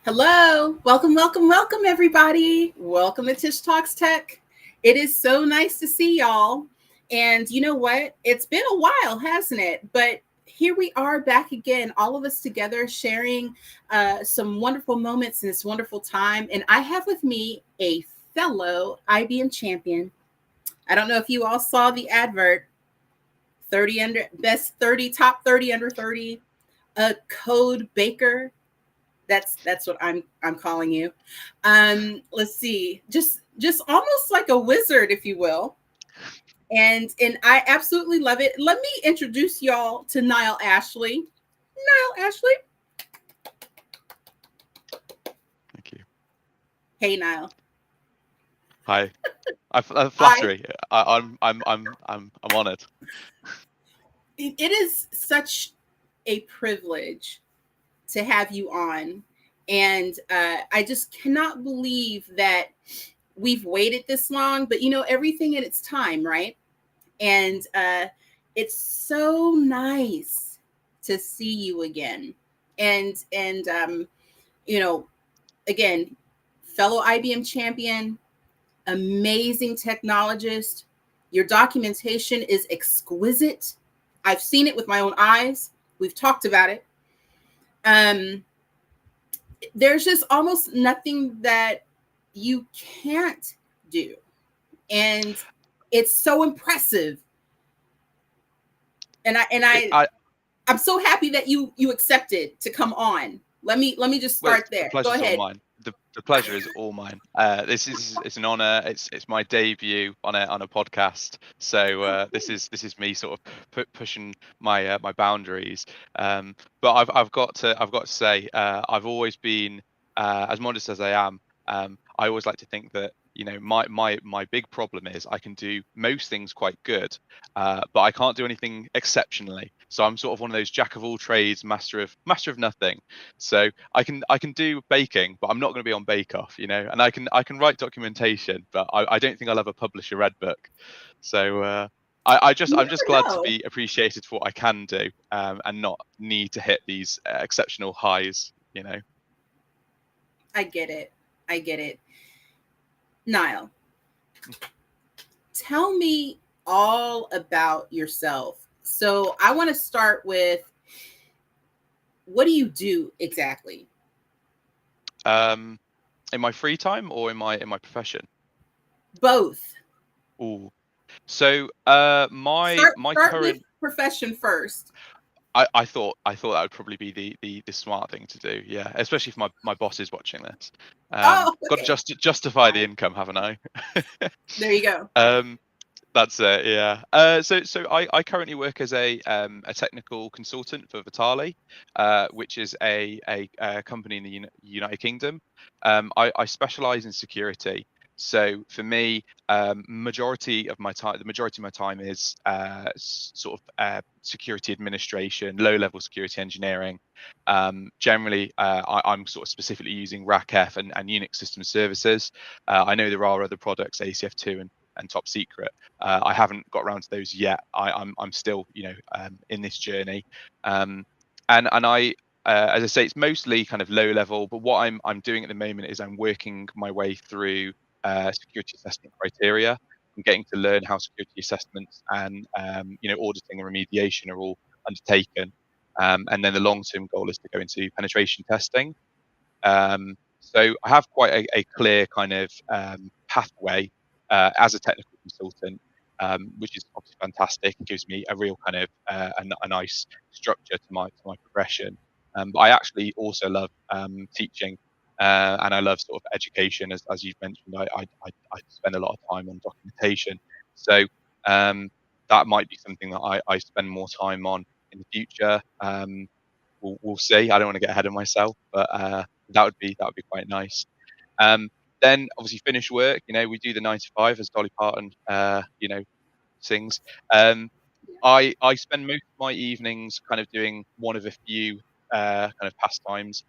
Hello, welcome, everybody. Welcome to TishTalksTech. It is so nice to see y'all. And you know what? It's been a while, hasn't it? But here we are back again, all of us together sharing some wonderful moments in this wonderful time. And I have with me a fellow IBM champion. I don't know if you all saw the advert, 30 under best 30, top 30 under 30, a code baker. That's what I'm calling you. Let's see, just almost like a wizard, if you will. And I absolutely love it. Let me introduce y'all to Niall Ashley. Niall Ashley. Thank you. Hey, Niall. Hi. I'm flattery. I'm honored. It is such a privilege to have you on. And I just cannot believe that we've waited this long, but you know, everything in its time, right? And it's so nice to see you again. And you know, again, fellow IBM champion, amazing technologist. Your documentation is exquisite. I've seen it with my own eyes. We've talked about it. There's just almost nothing that you can't do. And it's so impressive. And I'm so happy that you accepted to come on. Let me just start there. The Go ahead. all mine. The pleasure is all mine. It's an honor. It's my debut on a podcast. So this is me sort of pushing my boundaries. But I've got to say I've always been as modest as I am. I always like to think that, you know, my big problem is I can do most things quite good, but I can't do anything exceptionally. So I'm sort of one of those jack of all trades, master of nothing. So I can do baking, but I'm not going to be on Bake Off, you know. And I can write documentation, but I don't think I'll ever publish a red book. So I'm just glad to be appreciated for what I can do, and not need to hit these exceptional highs, you know. I get it. Niall, tell me all about yourself. So I want to start with, what do you do exactly? In my free time or in my profession? Both. Ooh. So my start current with profession first. I thought that would probably be the smart thing to do, yeah, especially if my boss is watching this. Okay. Got to justify the income, haven't I? There you go. That's it, yeah. So I currently work as a technical consultant for 𝗓𝗏𝗍, which is a company in the United Kingdom. I specialize in security. So for me, the majority of my time is sort of security administration, low-level security engineering. Generally, I'm sort of specifically using RACF and Unix system services. I know there are other products, ACF2 and Top Secret. I haven't got around to those yet. I'm still, you know, in this journey. And I, as I say, it's mostly kind of low level. But what I'm doing at the moment is I'm working my way through security assessment criteria. I'm getting to learn how security assessments and you know, auditing and remediation are all undertaken. And then the long-term goal is to go into penetration testing. So I have quite a clear kind of pathway as a technical consultant, which is obviously fantastic. It gives me a real kind of a nice structure to my progression. But I actually also love teaching, and I love sort of education, as you've mentioned. I spend a lot of time on documentation, so that might be something that I spend more time on in the future. We'll see. I don't want to get ahead of myself, but that would be quite nice. Then obviously finish work. You know, we do the 9 to 5, as Dolly Parton, you know, sings. I spend most of my evenings kind of doing one of a few kind of pastimes.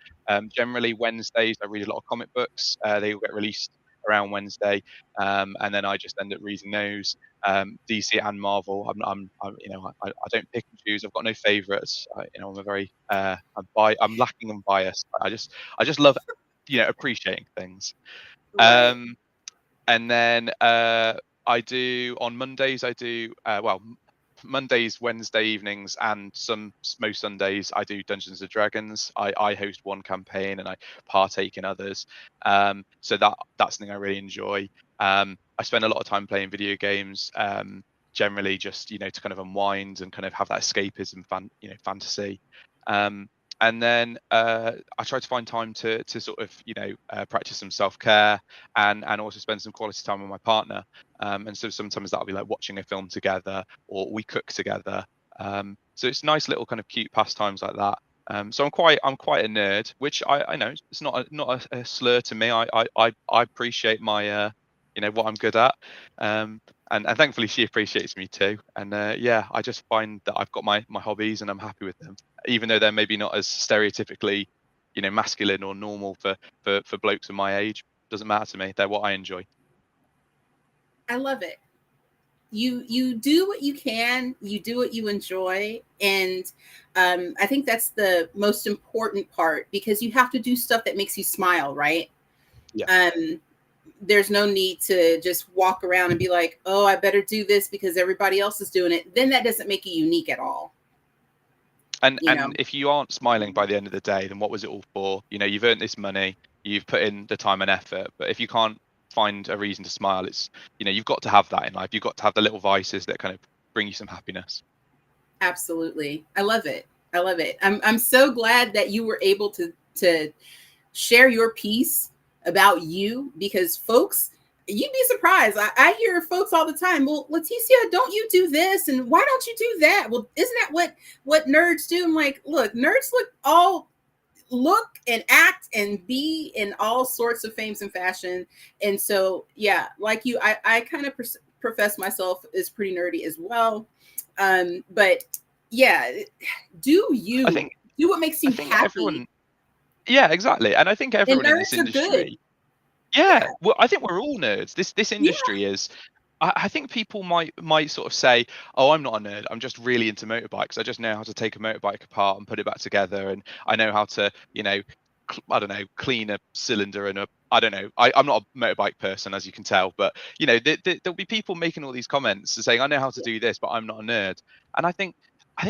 Generally Wednesdays I read a lot of comic books. They will get released around Wednesday, and then I just end up reading those. DC and Marvel. I'm you know, I don't pick and choose. I've got no favourites. You know, I'm a very I'm lacking in bias. I just love appreciating things. Right. And then I do on Mondays. I do Mondays, Wednesday evenings, and most Sundays I do Dungeons and Dragons. I host one campaign and I partake in others. So that's something I really enjoy. I spend a lot of time playing video games. Generally, just to kind of unwind and kind of have that escapism, fantasy. And then I try to find time to sort of practice some self-care and also spend some quality time with my partner. And so sometimes that'll be like watching a film together, or we cook together. So it's nice little kind of cute pastimes like that. So I'm quite a nerd, which I know it's not a slur to me. I appreciate my what I'm good at. And thankfully she appreciates me too. And I just find that I've got my hobbies and I'm happy with them, even though they're maybe not as stereotypically masculine or normal for blokes of my age. Doesn't matter to me. They're what I enjoy. I love it. You do what you can, you do what you enjoy, and I think that's the most important part, because you have to do stuff that makes you smile, right? Yeah. There's no need to just walk around and be like, oh, I better do this because everybody else is doing it. Then that doesn't make you unique at all. And if you aren't smiling by the end of the day, then what was it all for? You've earned this money, you've put in the time and effort, but if you can't find a reason to smile, it's you've got to have that in life. You've got to have the little vices that kind of bring you some happiness. Absolutely. I love it. I'm so glad that you were able to share your piece about you, because folks, you'd be surprised. I hear folks all the time, well, Leticia, don't you do this? And why don't you do that? Well, isn't that what nerds do? I'm like, look, nerds look and act and be in all sorts of fames and fashion. And so, yeah, like you, I kind of profess myself as pretty nerdy as well. But yeah, do what makes you happy. Everyone, yeah, exactly. And I think everyone in this industry, well, I think we're all nerds. This industry is, I think people might sort of say, oh, I'm not a nerd, I'm just really into motorbikes. I just know how to take a motorbike apart and put it back together, and I know how to, I don't know, clean a cylinder and I don't know. I'm not a motorbike person, as you can tell, but there'll be people making all these comments and saying, I know how to do this, but I'm not a nerd. And I think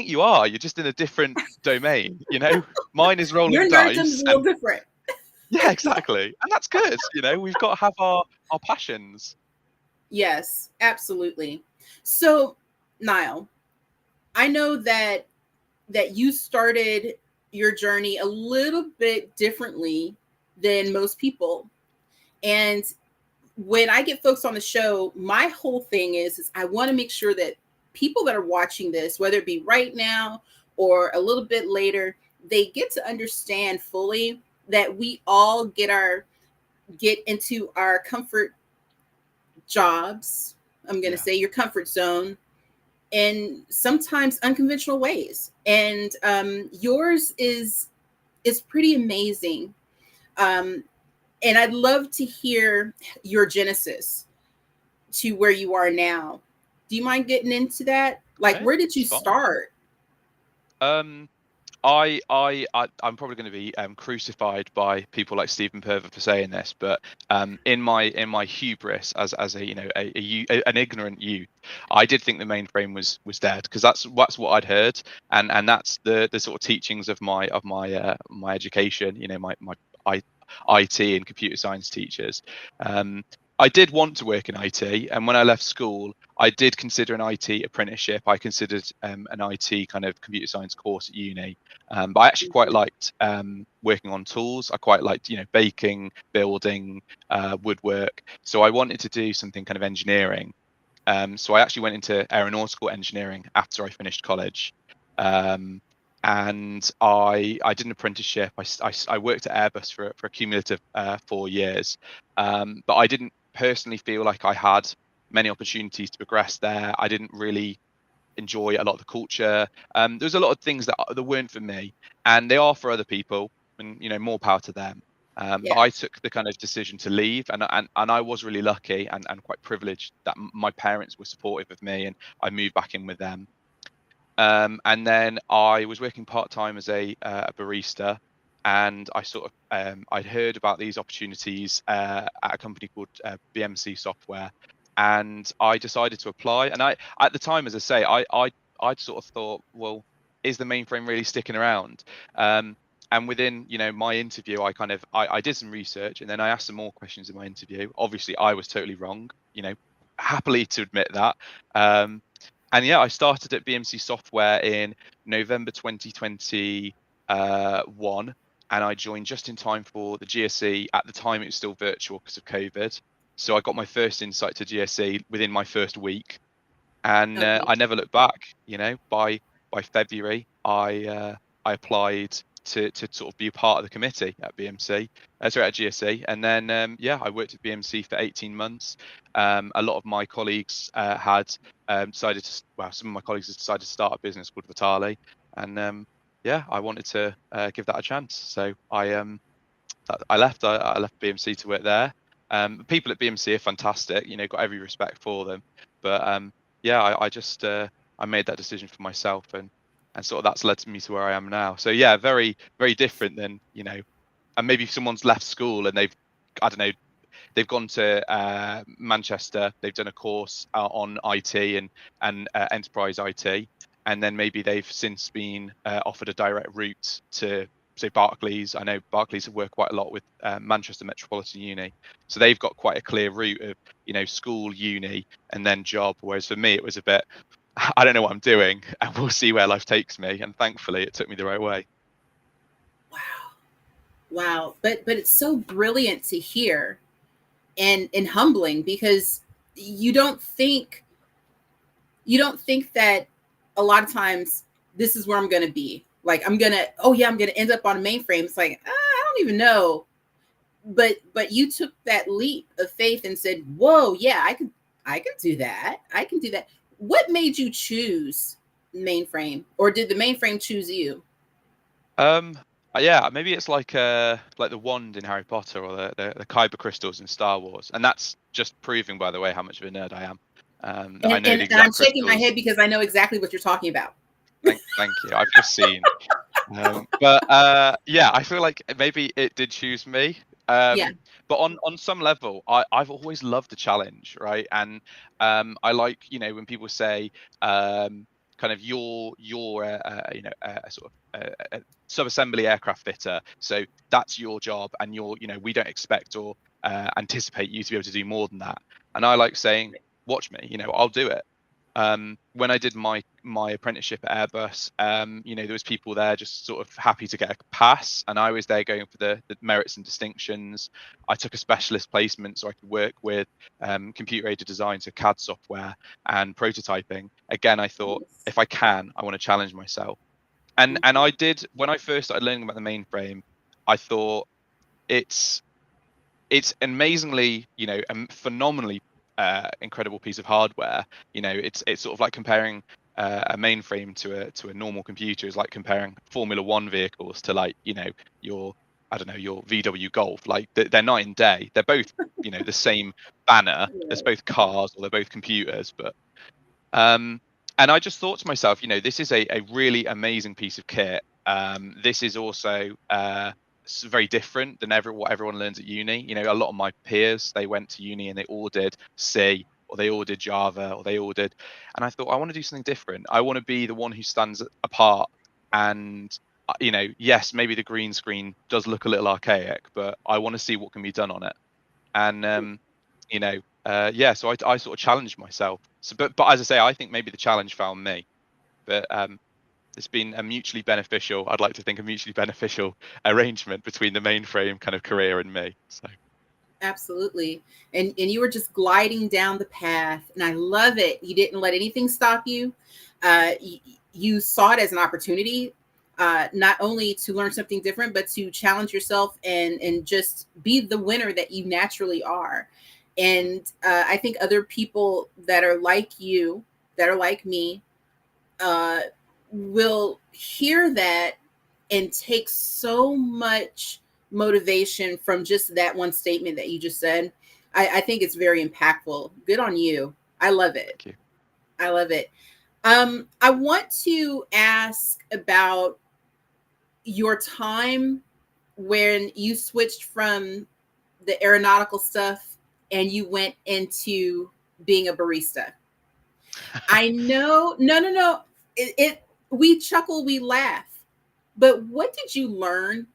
you are. You're just in a different domain. Mine is rolling Your dice. Your is a little different. Yeah, exactly. And that's good. We've got to have our passions. Yes, absolutely. So, Niall, I know that you started your journey a little bit differently than most people. And when I get folks on the show, my whole thing is I want to make sure that people that are watching this, whether it be right now or a little bit later, they get to understand fully that we all get into our comfort jobs. I'm going to say your comfort zone, in sometimes unconventional ways. And yours is pretty amazing. And I'd love to hear your genesis to where you are now. Do you mind getting into that? Like, where did you start? I'm probably going to be crucified by people like 𝗵𝗵𝗹𝗶𝗆 for saying this, but in my hubris as an ignorant youth, I did think the mainframe was dead, because that's what I'd heard, and that's the sort of teachings of my education. My IT and computer science teachers. I did want to work in IT, and when I left school, I did consider an IT apprenticeship. I considered an IT kind of computer science course at uni, but I actually quite liked working on tools. I quite liked, baking, building, woodwork. So I wanted to do something kind of engineering. So I actually went into aeronautical engineering after I finished college. And I did an apprenticeship. I worked at Airbus for a cumulative 4 years, but I didn't personally feel like I had many opportunities to progress there. I didn't really enjoy a lot of the culture. There's a lot of things that weren't for me, and they are for other people, and more power to them. But I took the kind of decision to leave, and I was really lucky and quite privileged that my parents were supportive of me, and I moved back in with them. And then I was working part-time as a barista, and I sort of I'd heard about these opportunities at a company called BMC Software, and I decided to apply. And I, at the time, as I say, I'd sort of thought, well, is the mainframe really sticking around? And within, you know, my interview, I did some research, and then I asked some more questions in my interview. Obviously, I was totally wrong, you know, happily to admit that. And yeah, I started at BMC Software in November 2021, and I joined just in time for the GSE. At the time, it was still virtual because of COVID. So I got my first insight to GSE within my first week, and Okay. I never looked back. You know, by February, I applied to sort of be a part of the committee at BMC, sorry, at GSE, and then yeah, I worked at BMC for 18 months. A lot of my colleagues had decided to, well, some of my colleagues had decided to start a business called 𝗓𝗏, and yeah, I wanted to give that a chance. So I left BMC to work there. People at BMC are fantastic, you know, got every respect for them, but yeah, I just I made that decision for myself, and sort of that's led me to where I am now. So yeah, very, very different than, you know, and maybe if someone's left school and they've, I don't know, they've gone to Manchester, they've done a course on IT and enterprise IT, and then maybe they've since been offered a direct route to, say, Barclays. I know Barclays have worked quite a lot with Manchester Metropolitan Uni, so they've got quite a clear route of, you know, school, uni, and then job. Whereas for me, it was a bit, I don't know what I'm doing, and we'll see where life takes me. And thankfully, it took me the right way. Wow. But it's so brilliant to hear, and humbling, because you don't think that a lot of times this is where I'm going to be. Like, I'm going to end up on a mainframe. It's like, I don't even know. But you took that leap of faith and said, whoa, yeah, I can do that. I can do that. What made you choose mainframe, or did the mainframe choose you? Yeah, maybe it's like the wand in Harry Potter, or the kyber crystals in Star Wars, and that's just proving, by the way, how much of a nerd I am. I know the And I'm exact shaking my crystals. head because I know exactly what you're talking about. Thank you. I've just seen. But yeah, I feel like maybe it did choose me. Yeah. But on some level, I've always loved the challenge, right? And I like, you know, when people say kind of you're you know, a sort of a sub-assembly aircraft fitter, so that's your job, and you're, you know, we don't expect or anticipate you to be able to do more than that. And I like saying, watch me, you know, I'll do it. When I did my apprenticeship at Airbus, you know, there was people there just sort of happy to get a pass, and I was there going for the merits and distinctions. I took a specialist placement so I could work with computer-aided design, so CAD software and prototyping. Again, I thought, if I can, I want to challenge myself. And I did. When I first started learning about the mainframe, I thought it's amazingly, you know, phenomenally incredible piece of hardware. You know, it's sort of like comparing a mainframe to a normal computer is like comparing Formula One vehicles to, like, you know, your, I don't know, your VW Golf. Like, they're night and day. They're both, you know, the same banner. There's both cars, or they're both computers. But and I just thought to myself, you know, this is a really amazing piece of kit. This is also very different than what everyone learns at uni. You know, a lot of my peers, they went to uni and they all did C, or they all did Java, or they all did. And I thought, I want to do something different. I want to be the one who stands apart. And you know, yes, maybe the green screen does look a little archaic, but I want to see what can be done on it. And you know, yeah, so I sort of challenged myself. So, but as I say, I think maybe the challenge found me. But it's been a mutually beneficial, I'd like to think, a mutually beneficial arrangement between the mainframe kind of career and me. So Absolutely. And you were just gliding down the path, and I love it. You didn't let anything stop you. You saw it as an opportunity, not only to learn something different, but to challenge yourself and just be the winner that you naturally are. And I think other people that are like you, that are like me, will hear that and take so much motivation from just that one statement that you just said. I think it's very impactful. Good on you. I love it. thank you. I love it. I want to ask about your time when you switched from the aeronautical stuff and you went into being a barista? I know, no. We chuckle, we laugh, but what did you learn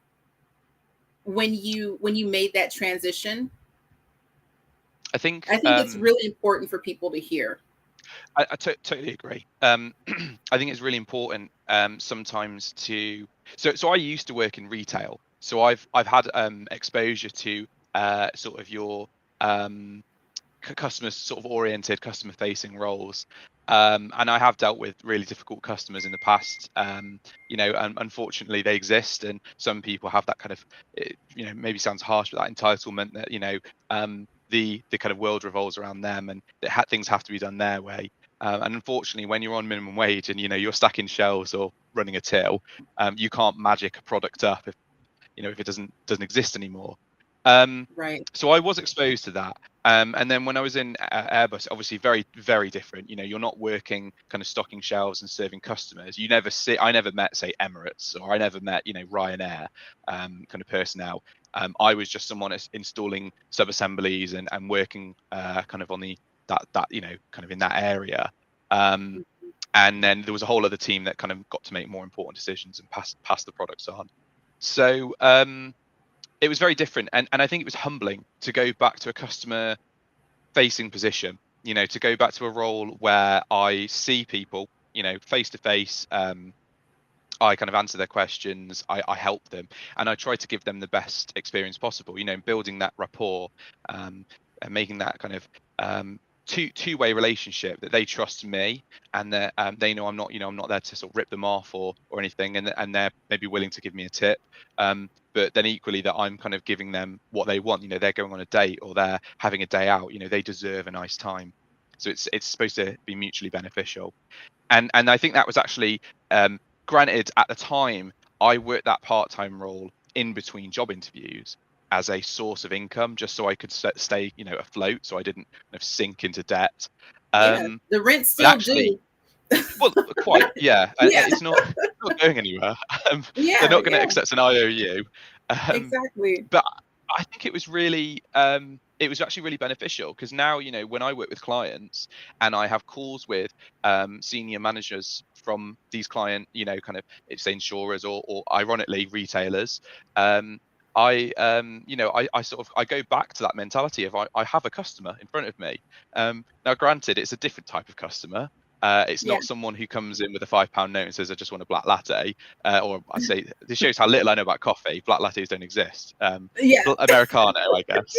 when you made that transition? I think it's really important for people to hear. I totally agree. I think it's really important sometimes to. So I used to work in retail, so I've had exposure to sort of your customer sort of oriented, customer facing roles. And I have dealt with really difficult customers in the past. And unfortunately they exist, and some people have that kind of, maybe sounds harsh, but that entitlement that the kind of world revolves around them, and that things have to be done their way. And unfortunately, when you're on minimum wage and you're stacking shelves or running a till, you can't magic a product up if it doesn't exist anymore. Right. So I was exposed to that. And then when I was in Airbus, obviously very, very different. You're not working kind of stocking shelves and serving customers. I never met, say, Emirates, or I never met, Ryanair kind of personnel. I was just someone installing sub-assemblies and working kind of on that kind of in that area. And then there was a whole other team that kind of got to make more important decisions and pass the products on. So it was very different, and I think it was humbling to go back to a customer facing position, to go back to a role where I see people, face to face. I kind of answer their questions, I help them, and I try to give them the best experience possible, building that rapport, and making that kind of two-way relationship, that they trust me, and that they know I'm not there to sort of rip them off or anything, and they're maybe willing to give me a tip, but then equally that I'm kind of giving them what they want. They're going on a date or they're having a day out, they deserve a nice time. So it's supposed to be mutually beneficial. And I think that was actually, granted, at the time I worked that part-time role in between job interviews as a source of income, just so I could stay afloat, so I didn't kind of sink into debt. The rent still actually, well, quite, yeah. Yeah. It's not going anywhere. They're not going to accept an IOU. Exactly. But I think it was really, it was actually really beneficial, because now, when I work with clients and I have calls with senior managers from these kind of, it's insurers or ironically retailers, I sort of, I go back to that mentality of I have a customer in front of me. Now, granted, it's a different type of customer. It's not someone who comes in with a £5 note and says, I just want a black latte. Or I say, this shows how little I know about coffee. Black lattes don't exist. Americano, I guess.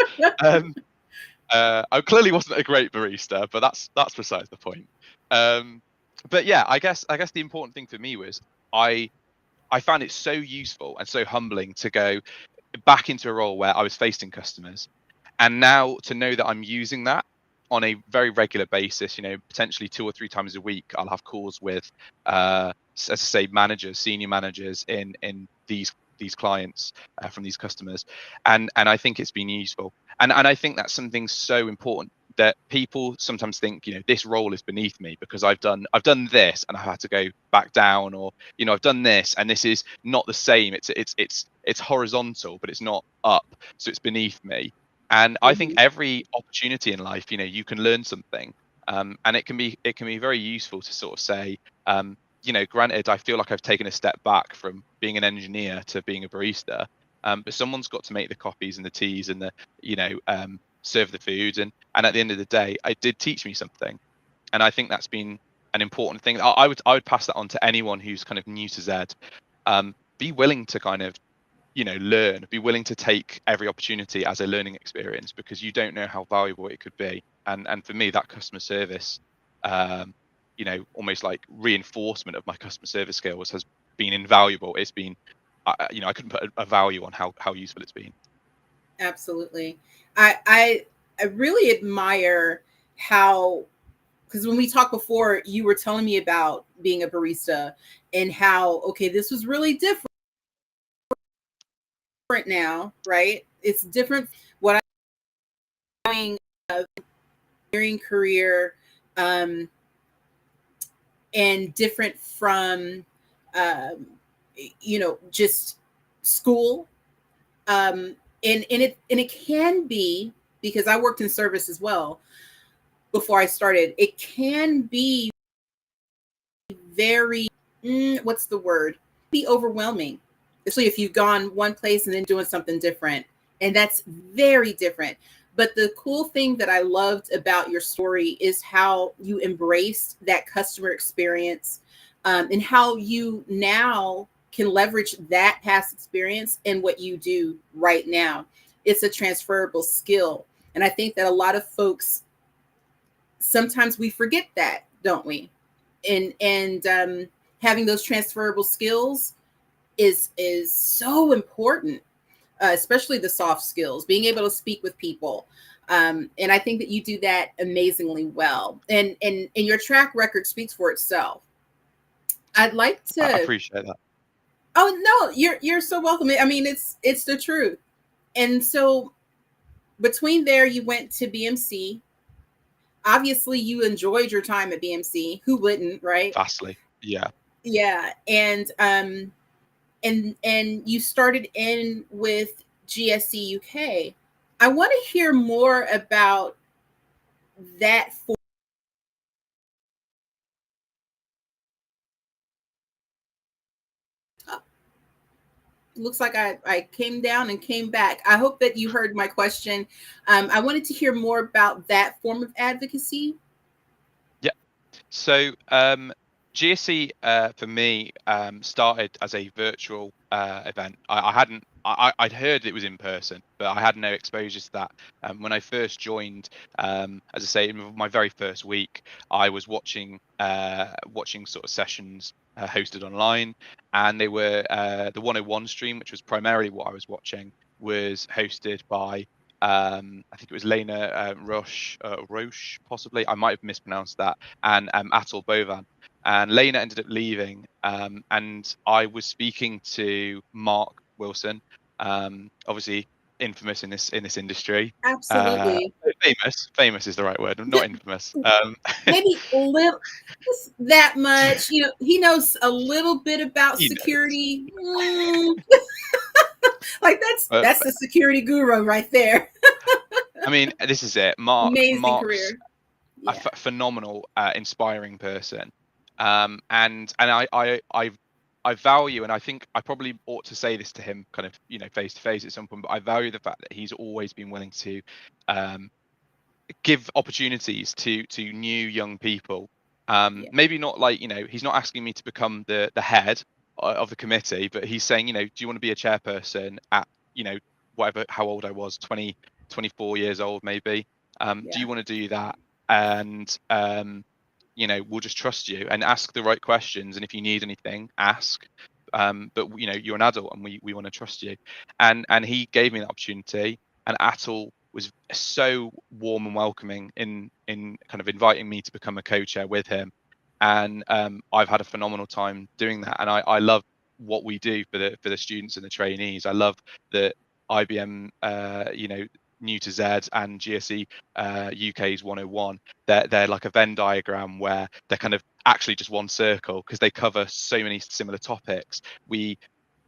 I clearly wasn't a great barista, but that's besides the point. But yeah, I guess the important thing for me was I found it so useful and so humbling to go back into a role where I was facing customers, and now to know that I'm using that on a very regular basis, potentially 2 or 3 times a week, I'll have calls with, as I say, managers, senior managers in these clients from these customers, and I think it's been useful, and I think that's something so important, that people sometimes think, this role is beneath me because I've done this and I had to go back down, or I've done this and this is not the same. It's horizontal, but it's not up, so it's beneath me. And I think every opportunity in life, you can learn something, and it can be very useful to sort of say, granted, I feel like I've taken a step back from being an engineer to being a barista, but someone's got to make the coffees and the teas and the serve the food, and at the end of the day, it did teach me something, and I think that's been an important thing. I would pass that on to anyone who's kind of new to Z. Be willing to kind of learn, be willing to take every opportunity as a learning experience, because you don't know how valuable it could be. And for me, that customer service, almost like reinforcement of my customer service skills has been invaluable. It's been, I couldn't put a value on how useful it's been. Absolutely. I really admire how, because when we talked before, you were telling me about being a barista and how, okay, this was really different now, right? It's different what I'm doing, engineering career, and different from, just school. And it can be, because I worked in service as well before I started, it can be very, what's the word? Be overwhelming, especially if you've gone one place and then doing something different. And that's very different. But the cool thing that I loved about your story is how you embraced that customer experience, and how you now can leverage that past experience in what you do right now. It's a transferable skill. And I think that a lot of folks, sometimes we forget that, don't we? And having those transferable skills is so important, especially the soft skills, being able to speak with people. And I think that you do that amazingly well. And your track record speaks for itself. I'd like to. I appreciate that. Oh no, you're so welcome. I mean, it's the truth. And so between there, you went to BMC. Obviously, you enjoyed your time at BMC. Who wouldn't, right? Vastly, yeah. Yeah, and you started in with GSE UK. I want to hear more about that. Looks like I came down and came back. I hope that you heard my question. I wanted to hear more about that form of advocacy. Yeah. So GSE for me started as a virtual event. I'd heard it was in person, but I had no exposure to that. When I first joined, as I say, in my very first week, I was watching sort of sessions hosted online, and they were the 101 stream, which was primarily what I was watching, was hosted by I think it was Roche, possibly. I might have mispronounced that, and 𝗏𝗏𝗏𝗏. And Lena ended up leaving, and I was speaking to Mark Wilson, obviously infamous in this industry. Absolutely. Famous is the right word, not infamous. Maybe a little, just that much. You know, he knows a little bit about He security. Like that's the security guru right there. I mean, this is it. Amazing Mark's career. a phenomenal, inspiring person, and I value, and I think I probably ought to say this to him, kind of, you know, face to face at some point. But I value the fact that he's always been willing to give opportunities to new young people. Maybe not like, you know, he's not asking me to become the head of the committee, but he's saying, you know, do you want to be a chairperson at, you know, whatever, how old I was, 24 years old maybe. Do you want to do that? And you know, we'll just trust you and ask the right questions, and if you need anything, ask. But you know, you're an adult, and we want to trust you. And he gave me that opportunity, and Atul was so warm and welcoming in kind of inviting me to become a co-chair with him. And I've had a phenomenal time doing that, and I love what we do for the students and the trainees. I love that IBM, you know, new to Z, and GSE UK's 101. They're like a Venn diagram where they're kind of actually just one circle, because they cover so many similar topics. We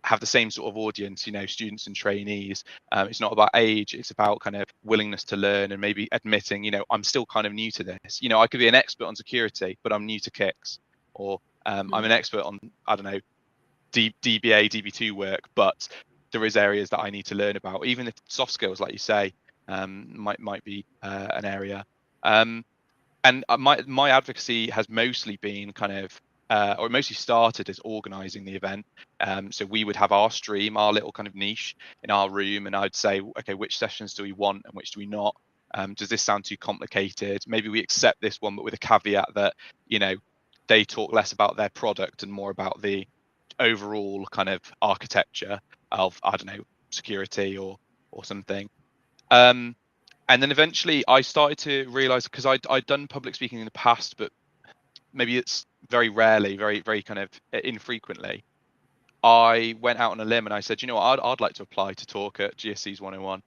have the same sort of audience, you know, students and trainees. It's not about age, it's about kind of willingness to learn, and maybe admitting, you know, I'm still kind of new to this. You know, I could be an expert on security, but I'm new to kicks. Or I'm an expert on, I don't know, DBA, DB2 work, but there is areas that I need to learn about, even if soft skills, like you say, might be an area. And my advocacy has mostly been kind of, or it mostly started as organising the event. So we would have our stream, our little kind of niche in our room, and I'd say, okay, which sessions do we want and which do we not? Does this sound too complicated? Maybe we accept this one, but with a caveat that, you know, they talk less about their product and more about the overall kind of architecture of, I don't know, security or something. And then eventually I started to realize, because I'd done public speaking in the past, but maybe it's very rarely, very kind of infrequently. I went out on a limb and I said, you know what, I'd like to apply to talk at GSE's 101.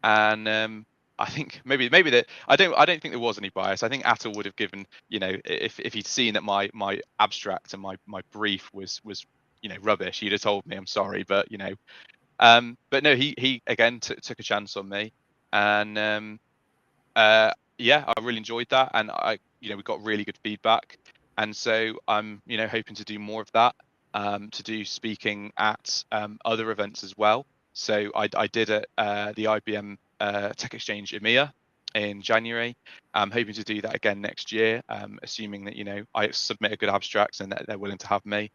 And I think maybe that I don't think there was any bias. I think Atul would have given, you know, if he'd seen that my abstract and my brief was, you know, rubbish, he'd have told me, I'm sorry, but, you know, But no, he again took a chance on me, and yeah, I really enjoyed that, and we got really good feedback, and so I'm hoping to do more of that, to do speaking at other events as well. So I did at the IBM Tech Exchange EMEA in January. I'm hoping to do that again next year, assuming that I submit a good abstract and that they're willing to have me.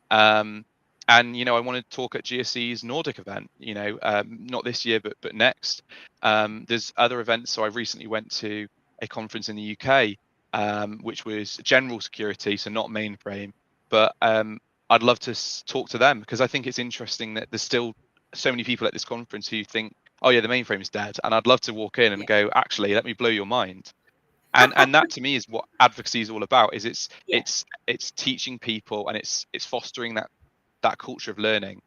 And I want to talk at GSE's Nordic event, not this year, but next. There's other events. So I recently went to a conference in the UK, which was general security, so not mainframe. But I'd love to talk to them, because I think it's interesting that there's still so many people at this conference who think, oh yeah, the mainframe is dead. And I'd love to walk in and go, actually, let me blow your mind. And that to me is what advocacy is all about. Is it's teaching people, and it's fostering that culture of learning.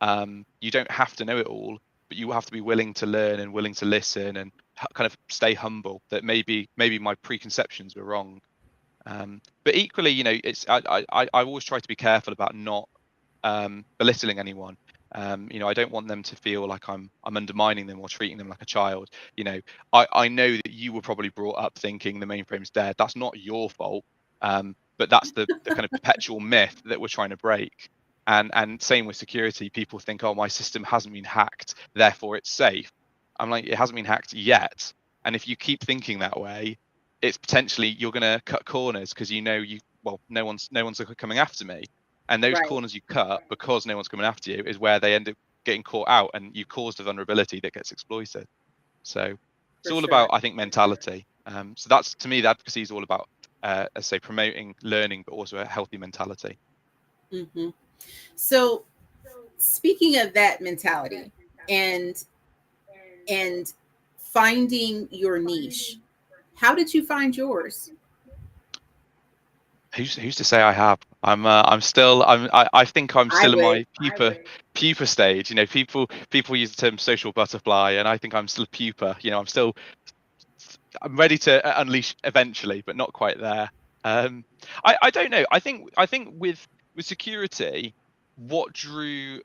You don't have to know it all, but you have to be willing to learn and willing to listen and kind of stay humble. That maybe my preconceptions were wrong. But equally, it's I always try to be careful about not belittling anyone. I don't want them to feel like I'm undermining them or treating them like a child. I know that you were probably brought up thinking the mainframe's dead. That's not your fault. But that's the kind of perpetual myth that we're trying to break. And same with security. People think, oh, my system hasn't been hacked, therefore it's safe. I'm like, it hasn't been hacked yet. And if you keep thinking that way, it's potentially you're going to cut corners, because no one's coming after me. And those corners you cut because no one's coming after you is where they end up getting caught out, and you caused a vulnerability that gets exploited. So it's all about, I think, mentality. So that's, to me, the advocacy is all about, as I say, promoting learning, but also a healthy mentality. Mm-hmm. So speaking of that mentality and finding your niche, how did you find yours? Who's to say I have? I think I'm still in my pupa stage. People use the term social butterfly, and I think I'm still a pupa. I'm ready to unleash eventually, but not quite there. I don't know. I think with security, what drew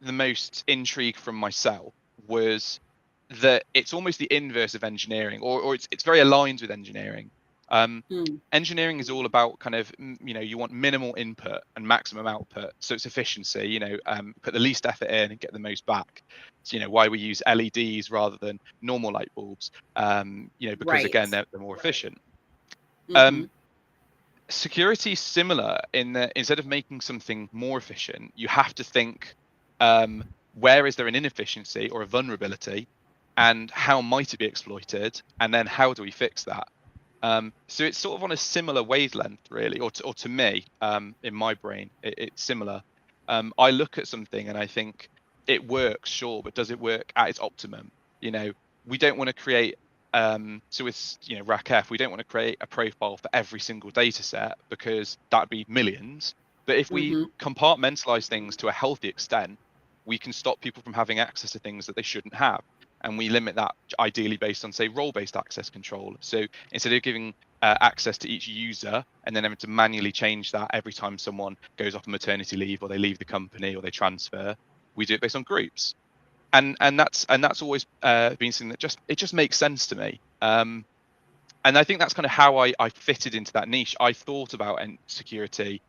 the most intrigue from myself was that it's almost the inverse of engineering, or it's very aligned with engineering. Engineering is all about kind of, you want minimal input and maximum output, so it's efficiency. Put the least effort in and get the most back. So why we use LEDs rather than normal light bulbs, because again they're more efficient. Security is similar in that instead of making something more efficient, you have to think, where is there an inefficiency or a vulnerability, and how might it be exploited, and then how do we fix that? So it's sort of on a similar wavelength, really, or to me, in my brain, it's similar. I look at something and I think it works, sure, but does it work at its optimum? We don't want to create, so with RACF, we don't want to create a profile for every single data set, because that'd be millions. But if we compartmentalize things to a healthy extent, we can stop people from having access to things that they shouldn't have. And we limit that ideally based on, say, role-based access control. So instead of giving access to each user and then having to manually change that every time someone goes off on maternity leave, or they leave the company, or they transfer, we do it based on groups. And that's always been something that just makes sense to me. And I think that's kind of how I fitted into that niche. I thought about security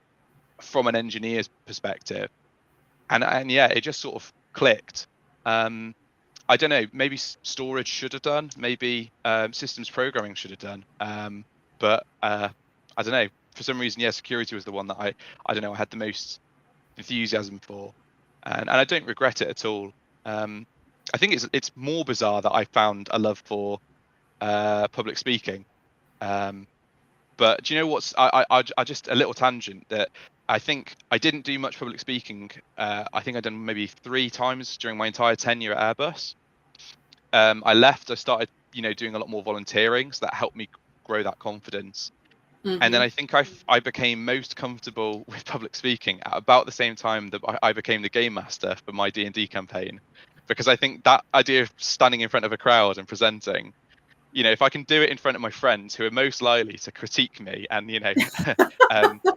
from an engineer's perspective, and yeah, it just sort of clicked. I don't know, maybe storage should have done, maybe systems programming should have done, but I don't know, for some reason, yeah, security was the one that I don't know, I had the most enthusiasm for, and I don't regret it at all. I think it's more bizarre that I found a love for public speaking, but do you know what's, I just, a little tangent, that I think I didn't do much public speaking. I think I'd done maybe 3 times during my entire tenure at Airbus. I left, I started, doing a lot more volunteering, so that helped me grow that confidence. And then I think I became most comfortable with public speaking at about the same time that I became the game master for my D&D campaign, because I think that idea of standing in front of a crowd and presenting, if I can do it in front of my friends who are most likely to critique me and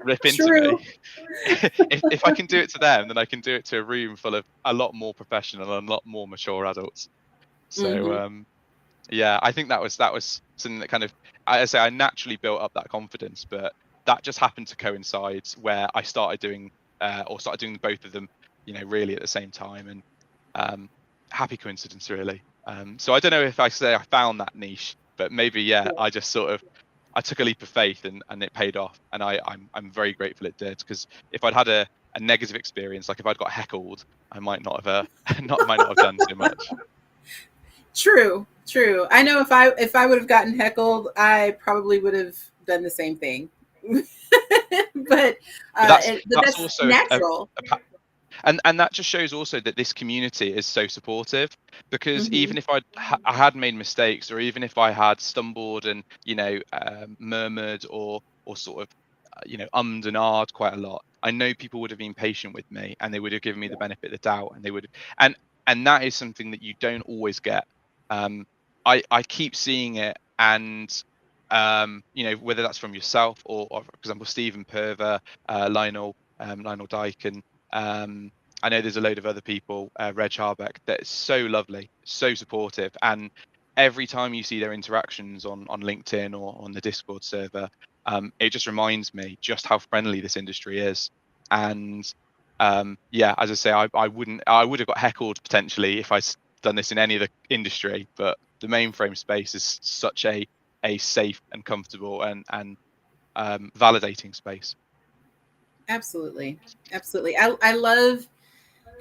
rip into True. me, if I can do it to them, then I can do it to a room full of a lot more professional and a lot more mature adults. So yeah, I think that was something that kind of, I say, I naturally built up that confidence, but that just happened to coincide where I started doing both of them, really at the same time, and happy coincidence, really. So I don't know if I say I found that niche, but maybe I just I took a leap of faith and it paid off, and I'm very grateful it did, because if I'd had a negative experience, like if I'd got heckled, I might not have might not have done so much. True. I know if I would have gotten heckled, I probably would have done the same thing. but that's also natural. And that just shows also that this community is so supportive, because even if I had made mistakes, or even if I had stumbled and murmured or sort of ummed and ahed quite a lot, I know people would have been patient with me, and they would have given me the benefit of the doubt, and they would and that is something that you don't always get. I keep seeing it, and whether that's from yourself or for example 𝗕𝗵𝗵𝗃𝗃, 𝗠𝗏𝗏𝗃𝗃, and I know there's a load of other people, 𝗏𝗏𝗃𝗏, that's so lovely, so supportive, and every time you see their interactions on LinkedIn or on the Discord server, it just reminds me just how friendly this industry is. And as I say, I would have got heckled potentially if I'd done this in any other industry, but the mainframe space is such a safe and comfortable and validating space. Absolutely. I love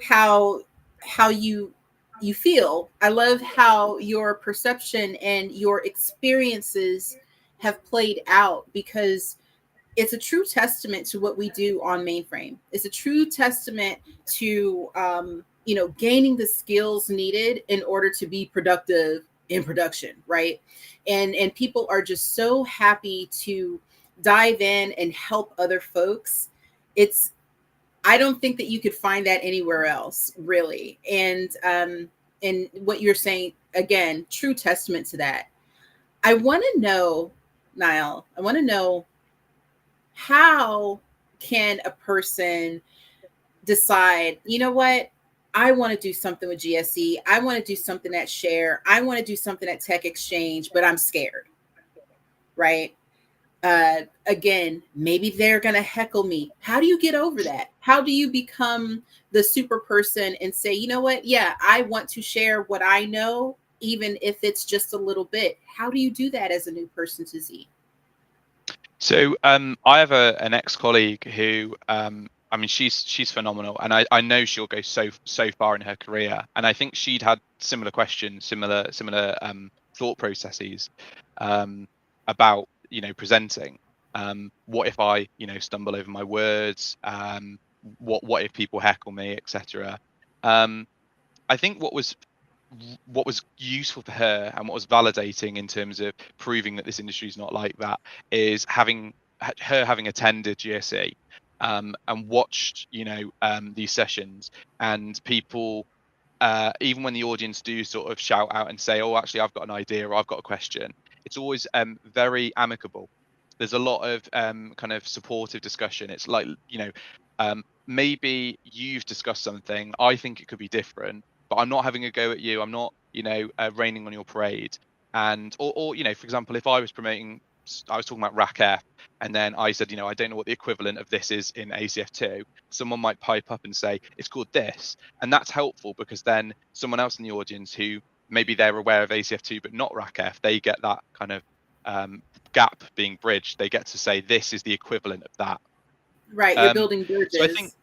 how you feel. I love how your perception and your experiences have played out, because it's a true testament to what we do on mainframe. It's a true testament to gaining the skills needed in order to be productive in production, right? And people are just so happy to dive in and help other folks. I don't think that you could find that anywhere else, really. And what you're saying, again, true testament to that. I want to know, Niall, how can a person decide, you know what, I want to do something with GSE, I want to do something at Share, I want to do something at Tech Exchange, but I'm scared, right? Again, maybe they're going to heckle me. How do you get over that? How do you become the super person and say, you know what? Yeah, I want to share what I know, even if it's just a little bit. How do you do that as a new person to Z? So I have an ex-colleague who, she's phenomenal, and I know she'll go so far in her career. And I think she'd had similar questions, similar thought processes about presenting. What if I stumble over my words? What if people heckle me, etc. I think what was useful for her and what was validating in terms of proving that this industry is not like that is having attended GSE and watched these sessions, and people, even when the audience do sort of shout out and say, oh, actually I've got an idea or I've got a question, it's always very amicable. There's a lot of kind of supportive discussion. It's like, maybe you've discussed something, I think it could be different, but I'm not having a go at you. I'm not, raining on your parade. And or for example, if I was talking about RACF, and then I said, I don't know what the equivalent of this is in ACF2, someone might pipe up and say it's called this, and that's helpful, because then someone else in the audience who maybe they're aware of ACF2 but not RACF, they get that kind of gap being bridged. They get to say this is the equivalent of that. Right, you're building bridges. So I think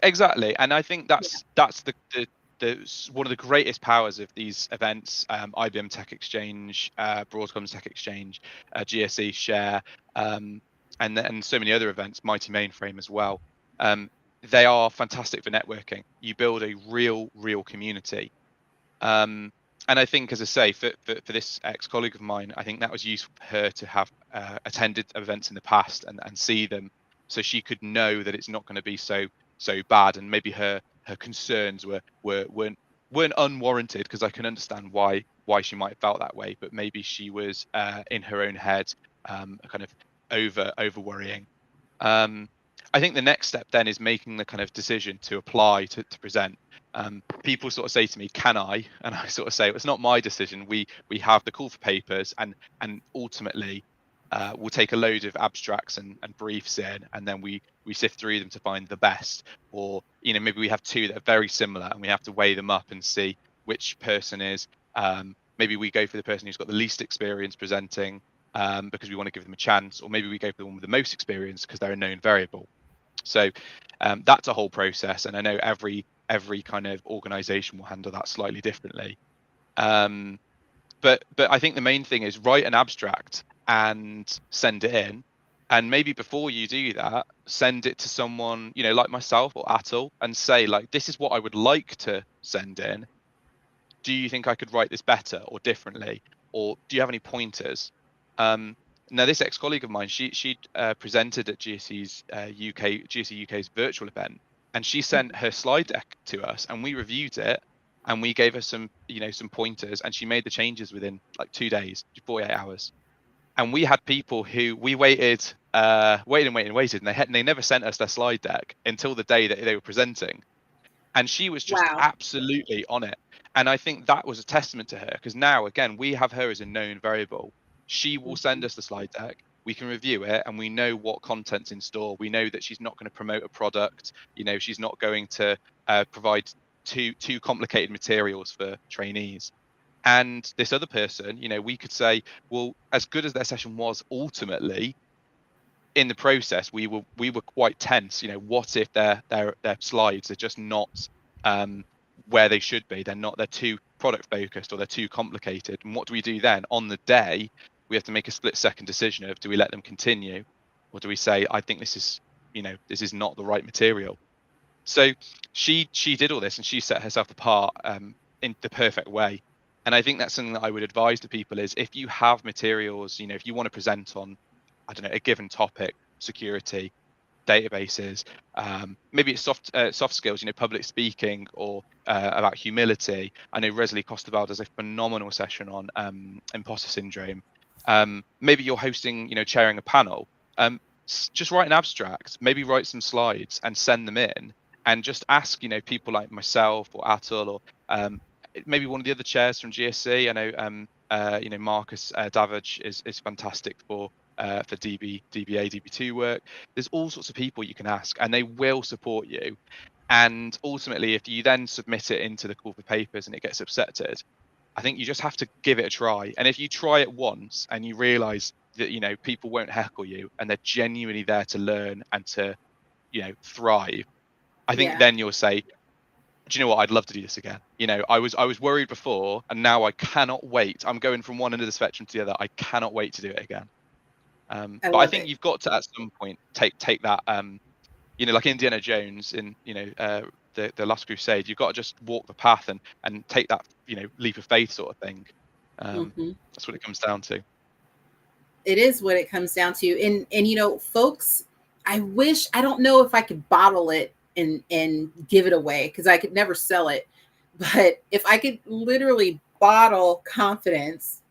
exactly, and I think that's the one of the greatest powers of these events, IBM Tech Exchange, Broadcom's Tech Exchange, GSE Share, and so many other events, Mighty Mainframe as well. They are fantastic for networking. You build a real community. And I think, as I say, for this ex-colleague of mine, I think that was useful for her to have attended events in the past and see them, so she could know that it's not going to be so bad, and maybe her concerns weren't weren't unwarranted, because I can understand why she might have felt that way, but maybe she was in her own head, kind of over worrying. I think the next step then is making the kind of decision to apply to present. People sort of say to me, "Can I?" And I sort of say, well, "It's not my decision. We have the call for papers, and ultimately we'll take a load of abstracts and briefs in, and then we sift through them to find the best. Or maybe we have two that are very similar, and we have to weigh them up and see which person is. Maybe we go for the person who's got the least experience presenting, because we want to give them a chance, or maybe we go for the one with the most experience because they're a known variable." So that's a whole process, and I know every kind of organization will handle that slightly differently. But I think the main thing is write an abstract and send it in, and maybe before you do that, send it to someone like myself or Atul, and say, like, this is what I would like to send in. Do you think I could write this better or differently, or do you have any pointers? Now, this ex-colleague of mine, she presented at GSE UK's virtual event, and she sent her slide deck to us, and we reviewed it, and we gave her some pointers, and she made the changes within like 2 days, 48 hours. And we had people who we waited, and they never sent us their slide deck until the day that they were presenting. And she was just absolutely on it. And I think that was a testament to her, because now, again, we have her as a known variable. She will send us the slide deck, we can review it, and we know what content's in store. We know that she's not going to promote a product, she's not going to provide too complicated materials for trainees. And this other person, we could say, well, as good as their session was, ultimately, in the process, we were quite tense. What if their slides are just not where they should be? They're too product focused, or they're too complicated. And what do we do then? On the day, we have to make a split-second decision of, do we let them continue, or do we say, I think this is not the right material? So she did all this, and she set herself apart in the perfect way. And I think that's something that I would advise to people is, if you have materials, if you want to present on, I don't know, a given topic, security, databases, maybe it's soft skills, public speaking, or about humility. I know 𝗓𝗏 does a phenomenal session on imposter syndrome. Maybe you're hosting, chairing a panel. Just write an abstract, maybe write some slides and send them in, and just ask, people like myself or Atul, or maybe one of the other chairs from GSC. I know, Marcus Davidge is fantastic for DBA, DB2 work. There's all sorts of people you can ask, and they will support you. And ultimately, if you then submit it into the call for papers and it gets accepted, I think you just have to give it a try. And if you try it once and you realize that, people won't heckle you, and they're genuinely there to learn and to, thrive, I think then you'll say, do you know what? I'd love to do this again. I was worried before, and now I cannot wait. I'm going from one end of the spectrum to the other. I cannot wait to do it again. But I think you've got to, at some point, take that, like Indiana Jones in, the Last Crusade. You've got to just walk the path and take that, leap of faith sort of thing. That's what it comes down to. It is what it comes down to. And folks, I don't know if I could bottle it and give it away, because I could never sell it. But if I could literally bottle confidence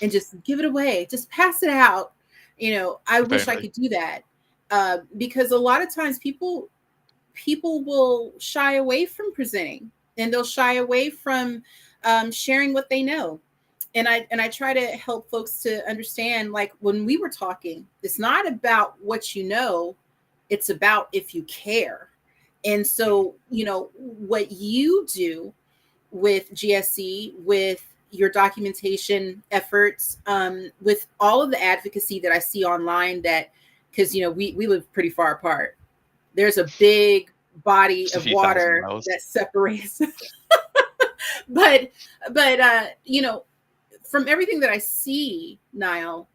and just give it away, just pass it out, I wish I could do that. Because a lot of times people will shy away from presenting, and they'll shy away from sharing what they know. And I try to help folks to understand, like, when we were talking, it's not about what you know, it's about if you care. And so, what you do with GSC, with your documentation efforts, with all of the advocacy that I see online, that, because, we live pretty far apart. There's a big body of water that separates. but from everything that I see, Niall,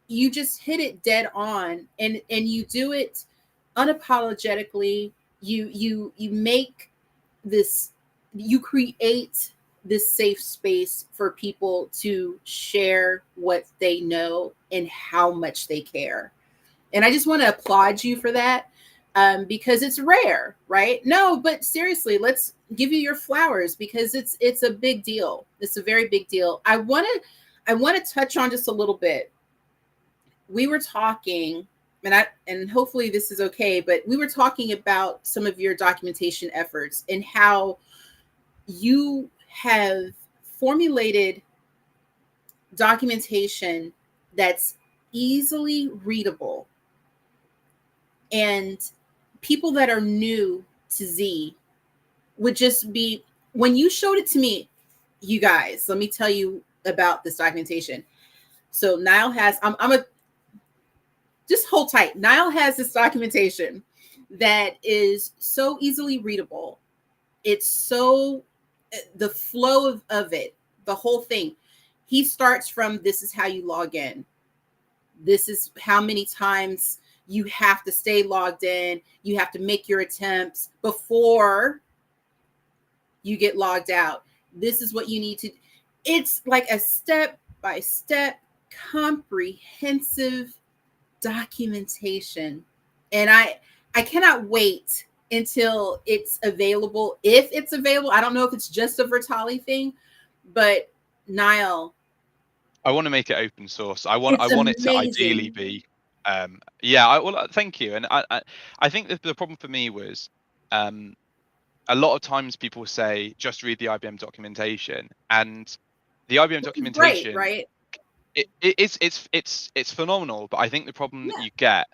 you just hit it dead on, and you do it unapologetically. You make this, you create this safe space for people to share what they know and how much they care. And I just want to applaud you for that, because it's rare, right? No, but seriously, let's give you your flowers because it's a big deal. It's a very big deal. I want to touch on just a little bit. We were talking, and hopefully this is okay, but we were talking about some of your documentation efforts and how you have formulated documentation that's easily readable, and people that are new to Z would just be, when you showed it to me, you guys, let me tell you about this documentation. So Niall has, just hold tight. Niall has this documentation that is so easily readable. It's so, the flow of it, the whole thing. He starts from, this is how you log in. This is how many times you have to stay logged in. You have to make your attempts before you get logged out. This is what you need to. It's like a step-by-step comprehensive documentation. And I cannot wait until it's available. If it's available, I don't know if it's just a 𝗓𝗏𝗍 thing, but Niall, I want to make it open source. I want it to ideally be thank you. And I think that the problem for me was a lot of times people say just read the IBM documentation, and the IBM documentation, right? It's phenomenal, but I think the problem that you get,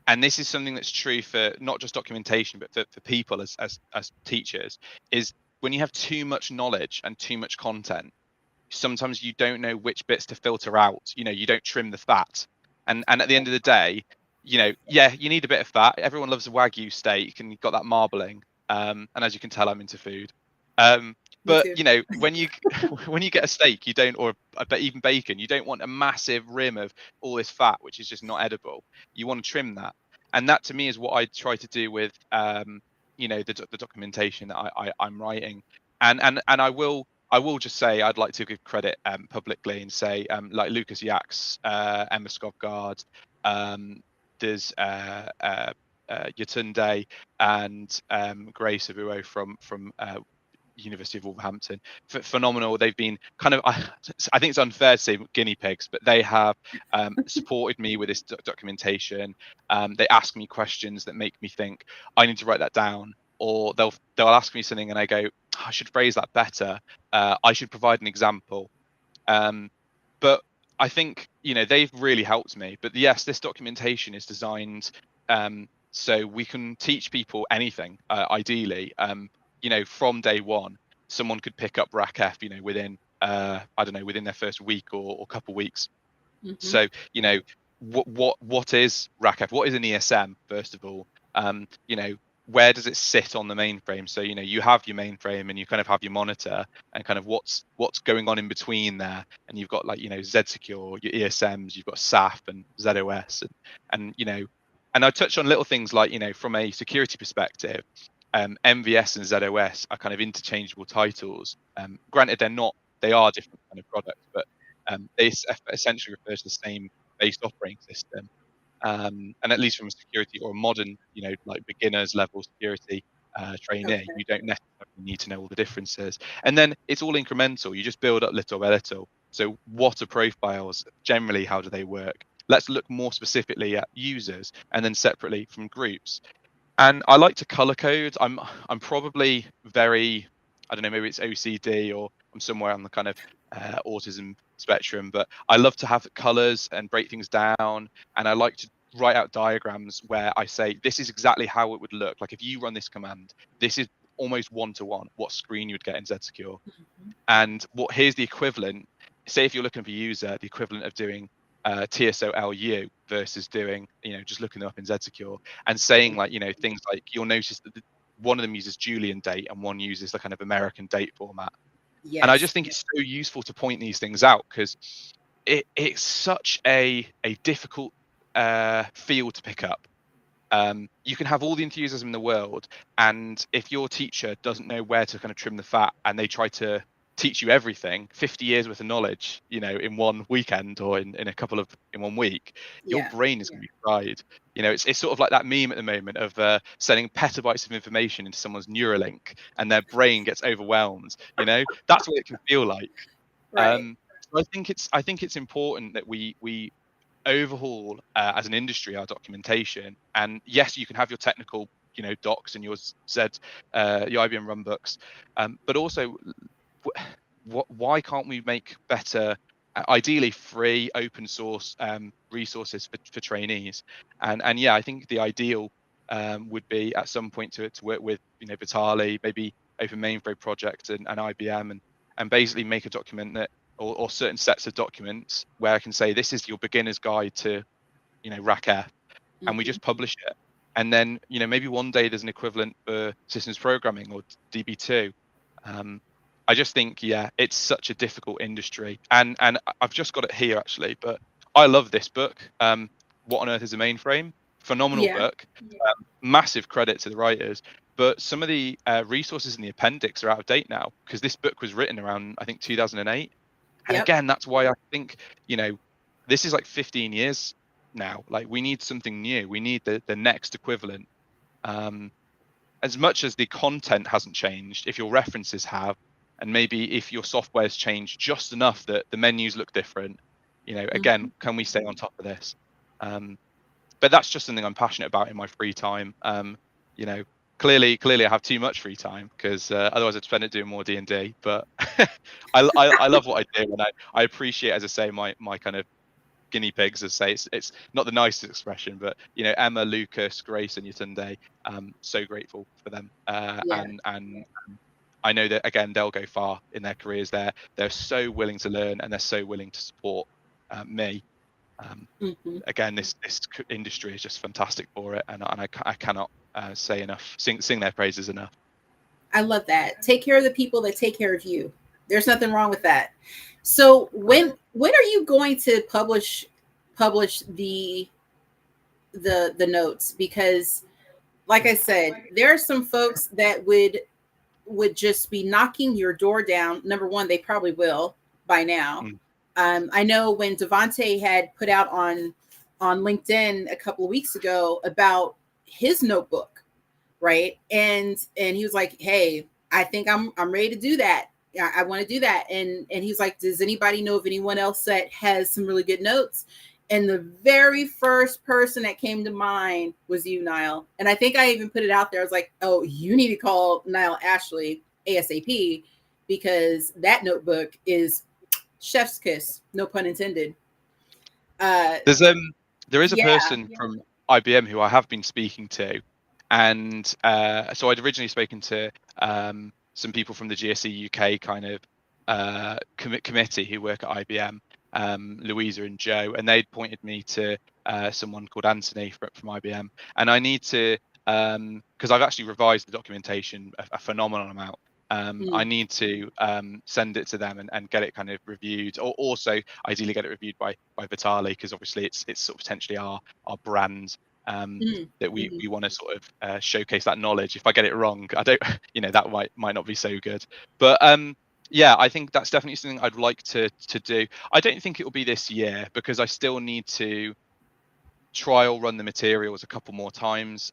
and this is something that's true for not just documentation but for people as teachers, is when you have too much knowledge and too much content, sometimes you don't know which bits to filter out. You don't trim the fat, and at the end of the day, you need a bit of fat. Everyone loves a Wagyu steak, and you've got that marbling, and as you can tell, I'm into food. But when you when you get a steak, you don't, or even bacon, you don't want a massive rim of all this fat, which is just not edible. You want to trim that, and that to me is what I try to do with the documentation that I'm writing, and I will just say I'd like to give credit publicly and say like Lucas Yax, 𝗵𝗲 𝗀𝗃𝗃, there's 𝗪𝗏 and Grace Abuo from University of Wolverhampton. Phenomenal. They've been kind of, I think it's unfair to say guinea pigs, but they have supported me with this documentation. They ask me questions that make me think I need to write that down, or they'll ask me something and I go, I should phrase that better. I should provide an example. But I think they've really helped me. But yes, this documentation is designed so we can teach people anything. Ideally, from day one, someone could pick up RACF, within within their first week or couple weeks. Mm-hmm. So what is RACF? What is an ESM? First of all, where does it sit on the mainframe? So you have your mainframe and you kind of have your monitor, and kind of what's going on in between there, and you've got like 𝗏𝗔𝗍𝗫ure, your ESMs, you've got SAF and ZOS, and I touched on little things like from a security perspective, MVS and ZOS are kind of interchangeable titles. Granted, they are different kind of products, but they essentially refer to the same base operating system. And at least from a security or a modern, like beginners level security trainee, okay, you don't necessarily need to know all the differences. And then it's all incremental. You just build up little by little. So what are profiles? Generally, how do they work? Let's look more specifically at users, and then separately from groups. And I like to color code. I'm probably very, I don't know, maybe it's OCD or I'm somewhere on the kind of autism spectrum, but I love to have colors and break things down. And I like to write out diagrams where I say, this is exactly how it would look. Like if you run this command, this is almost one-to-one what screen you would get in 𝗏𝗃𝗀𝗃. Mm-hmm. And here's the equivalent. Say if you're looking for user, the equivalent of doing 𝗓𝗏𝗏 versus doing, just looking them up in 𝗏𝗃𝗀𝗃, and saying like, things like, you'll notice that one of them uses Julian date and one uses the kind of American date format. Yes. And I just think it's so useful to point these things out, because it's such a difficult field to pick up. You can have all the enthusiasm in the world, and if your teacher doesn't know where to kind of trim the fat and they try to teach you everything, 50 years worth of knowledge, in one weekend or in 1 week, your brain is going to be fried. It's sort of like that meme at the moment of sending petabytes of information into someone's Neuralink and their brain gets overwhelmed. That's what it can feel like. Right. So I think it's important that we overhaul as an industry our documentation. And yes, you can have your technical docs and your your IBM run books, but also why can't we make better, ideally free open source resources for trainees? And yeah, I think the ideal would be at some point to work with 𝗓𝗏𝗍𝗍, maybe Open Mainframe project and IBM, and basically make a document that, or certain sets of documents where I can say this is your beginner's guide to RACF, and we just publish it. And then maybe one day there's an equivalent for systems programming or DB2. I just think, yeah, it's such a difficult industry, and I've just got it here actually, but I love this book. What on Earth is a Mainframe? Phenomenal book. Massive credit to the writers, but some of the resources in the appendix are out of date now, because this book was written around, I think, 2008. And again, that's why I think this is like 15 years now. Like, we need something new. We need the next equivalent. As much as the content hasn't changed, if your references have, and maybe if your software has changed just enough that the menus look different, again, can we stay on top of this? But that's just something I'm passionate about in my free time. Clearly I have too much free time, because otherwise I'd spend it doing more D&D. But I love what I do, and I appreciate, as I say, my kind of guinea pigs, as I say. It's not the nicest expression, but Emma, Lucas, Grace, and Yatunde. So grateful for them, and I know that, again, they'll go far in their careers. They're so willing to learn, and they're so willing to support me. Again, this industry is just fantastic for it, and I cannot say enough, sing their praises enough. I love that. Take care of the people that take care of you. There's nothing wrong with that. So when are you going to publish the notes? Because, like I said, there are some folks that would just be knocking your door down. Number one, they probably will by now. I know when Devontae had put out on LinkedIn a couple of weeks ago about his notebook, right? And he was like, "Hey, I think I'm ready to do that. I want to do that." And he's like, "Does anybody know of anyone else that has some really good notes?" And the very first person that came to mind was you, Niall. And I think I even put it out there. I was like, "Oh, you need to call Niall Ashley ASAP, because that notebook is chef's kiss, no pun intended." There is a person from IBM who I have been speaking to, and so I'd originally spoken to some people from the GSE UK kind of committee who work at IBM, Louisa and Joe, and they'd pointed me to someone called Anthony from IBM, and I need to, because I've actually revised the documentation a phenomenal amount. I need to send it to them and get it kind of reviewed, or also ideally get it reviewed by 𝗓𝗏𝗍𝗍, because obviously it's sort of potentially our brand, that we want to sort of showcase that knowledge. If I get it wrong, I don't, that might not be so good. But yeah, I think that's definitely something I'd like to do. I don't think it will be this year, because I still need to trial run the materials a couple more times.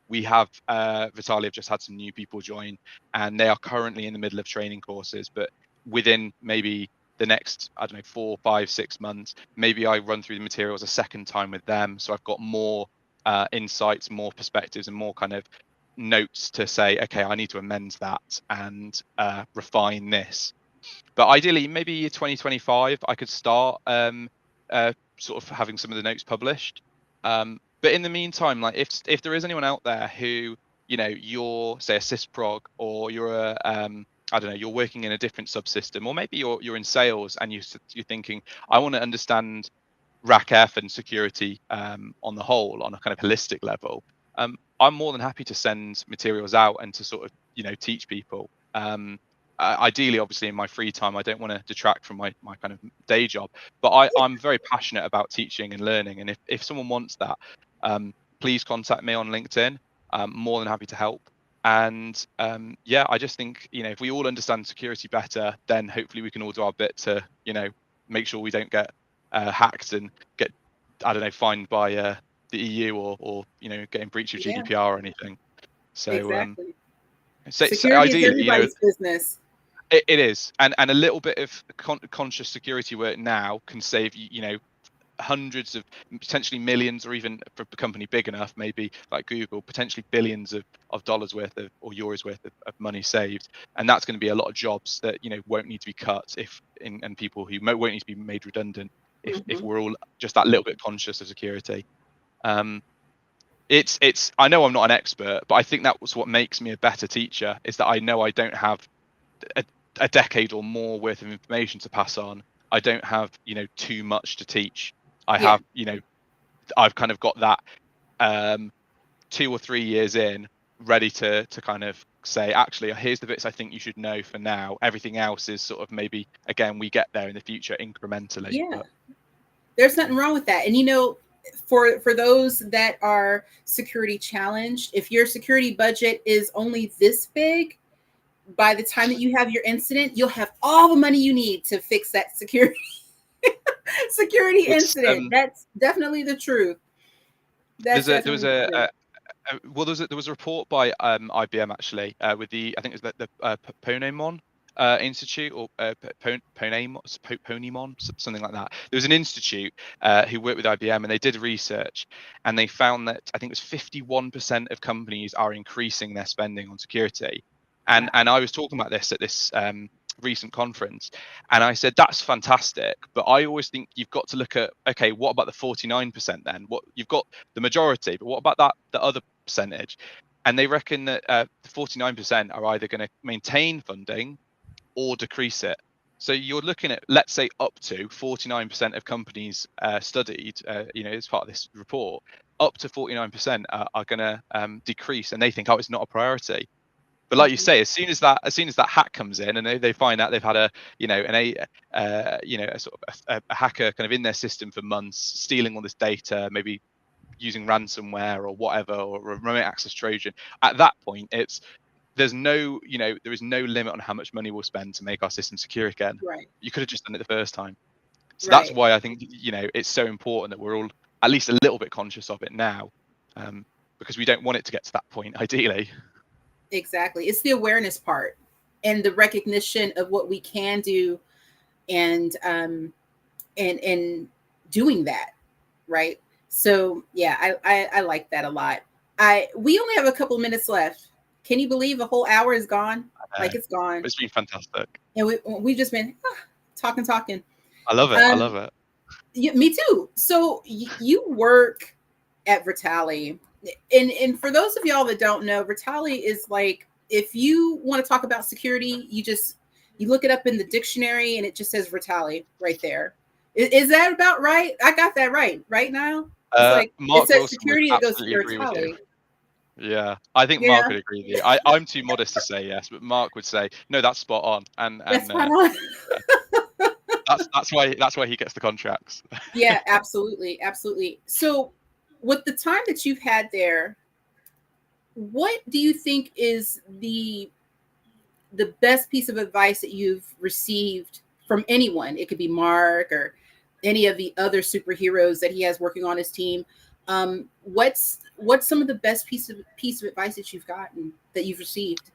We have 𝗓𝗏𝗍𝗍 have just had some new people join, and they are currently in the middle of training courses. But within maybe the next, I don't know, 4, 5, 6 months, maybe I run through the materials a second time with them, so I've got more insights, more perspectives, and more kind of notes to say, okay, I need to amend that and refine this. But ideally, maybe 2025, I could start sort of having some of the notes published. But in the meantime, like if there is anyone out there who, you're, say, a sysprog, or you're a I don't know, you're working in a different subsystem, or maybe you're in sales and you're thinking, I want to understand RACF and security on the whole, on a kind of holistic level. I'm more than happy to send materials out and to sort of teach people. Ideally, obviously, in my free time, I don't want to detract from my kind of day job, but I'm very passionate about teaching and learning. And if someone wants that, please contact me on LinkedIn. I'm more than happy to help. And yeah, I just think, if we all understand security better, then hopefully we can all do our bit to, make sure we don't get hacked and get, I don't know, fined by the EU or getting breach of GDPR or anything. So exactly. so Security is ideally, everybody's business. It is, and a little bit of conscious security work now can save hundreds of, potentially millions, or even for a company big enough, maybe like Google, potentially billions of dollars worth of, or euros worth of money saved. And that's going to be a lot of jobs that won't need to be cut and people who won't need to be made redundant if we're all just that little bit conscious of security. It's I know I'm not an expert, but I think that was what makes me a better teacher, is that I know I don't have a decade or more worth of information to pass on. I don't have too much to teach. I have I've kind of got that 2 or 3 years in, ready to kind of say, actually, here's the bits I think you should know for now. Everything else is sort of, maybe again we get there in the future incrementally. Yeah, there's nothing wrong with that. And for those that are security challenged, if your security budget is only this big, by the time that you have your incident, you'll have all the money you need to fix that security incident. That's definitely the truth. There was a report by IBM actually, with I think it was the Ponemon Institute, or Ponemon, something like that. There was an institute who worked with IBM, and they did research, and they found that I think it was 51% of companies are increasing their spending on security. And I was talking about this at this recent conference, and I said, that's fantastic, but I always think you've got to look at, okay, what about the 49% then? What, you've got the majority, but what about the other percentage? And they reckon that 49% are either going to maintain funding or decrease it. So you're looking at, let's say, up to 49% of companies studied, as part of this report, up to 49% are going to decrease, and they think, oh, it's not a priority. But like you say, as soon as that hack comes in, and they find out they've had a hacker kind of in their system for months, stealing all this data, maybe using ransomware or whatever, or a remote access Trojan, at that point there is no limit on how much money we'll spend to make our system secure again. Right. You could have just done it the first time. So that's why I think it's so important that we're all at least a little bit conscious of it now, because we don't want it to get to that point, ideally. Exactly. It's the awareness part and the recognition of what we can do, and doing that, right? So yeah, I like that a lot. We only have a couple minutes left. Can you believe a whole hour is gone? Like, it's gone. It's been fantastic. And we've just been talking. I love it. I love it. Yeah, me too. So you work at 𝗓𝗏𝗧. And for those of y'all that don't know, 𝗓𝗏𝗧 is like, if you want to talk about security, you look it up in the dictionary, and it just says 𝗓𝗏𝗧 right there. Is that about right? I got that right, Niall? It says security that goes to 𝗓𝗏𝗧. Yeah, I think Mark would agree with you. I'm too modest to say yes, but Mark would say no, that's spot on. And that's spot on. that's why he gets the contracts. Yeah, absolutely. So with the time that you've had there, what do you think is the best piece of advice that you've received from anyone? It could be Mark or any of the other superheroes that he has working on his team. What's some of the best piece of advice that you've gotten, that you've received?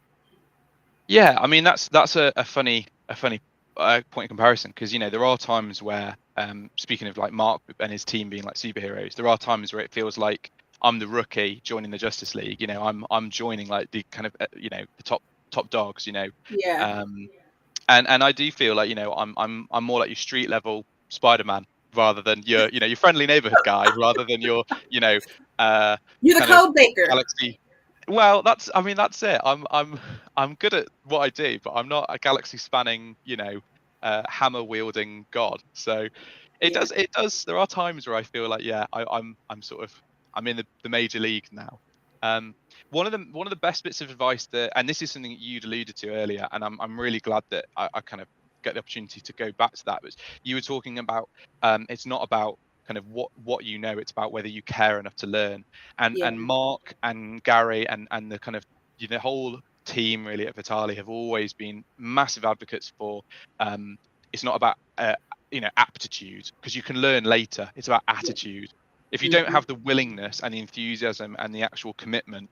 Yeah, I mean, that's a funny point of comparison, because there are times where, speaking of like Mark and his team being like superheroes, there are times where it feels like I'm the rookie joining the Justice League. I'm joining like the kind of the top dogs. Yeah. And I do feel like I'm more like your street level Spider-Man, rather than your friendly neighborhood guy, rather than your you're the code maker. Galaxy. Well, that's it. I'm good at what I do, but I'm not a galaxy spanning hammer wielding god. So it does. There are times where I feel like, I'm in the major league now. One of the best bits of advice and this is something that you'd alluded to earlier, and I'm really glad that I kind of get the opportunity to go back to that, was you were talking about it's not about kind of what it's about whether you care enough to learn. And Mark and Gary and the kind of the whole team really at 𝗏𝗏𝗏 have always been massive advocates for it's not about aptitude, because you can learn later. It's about attitude. If you don't have the willingness and the enthusiasm and the actual commitment,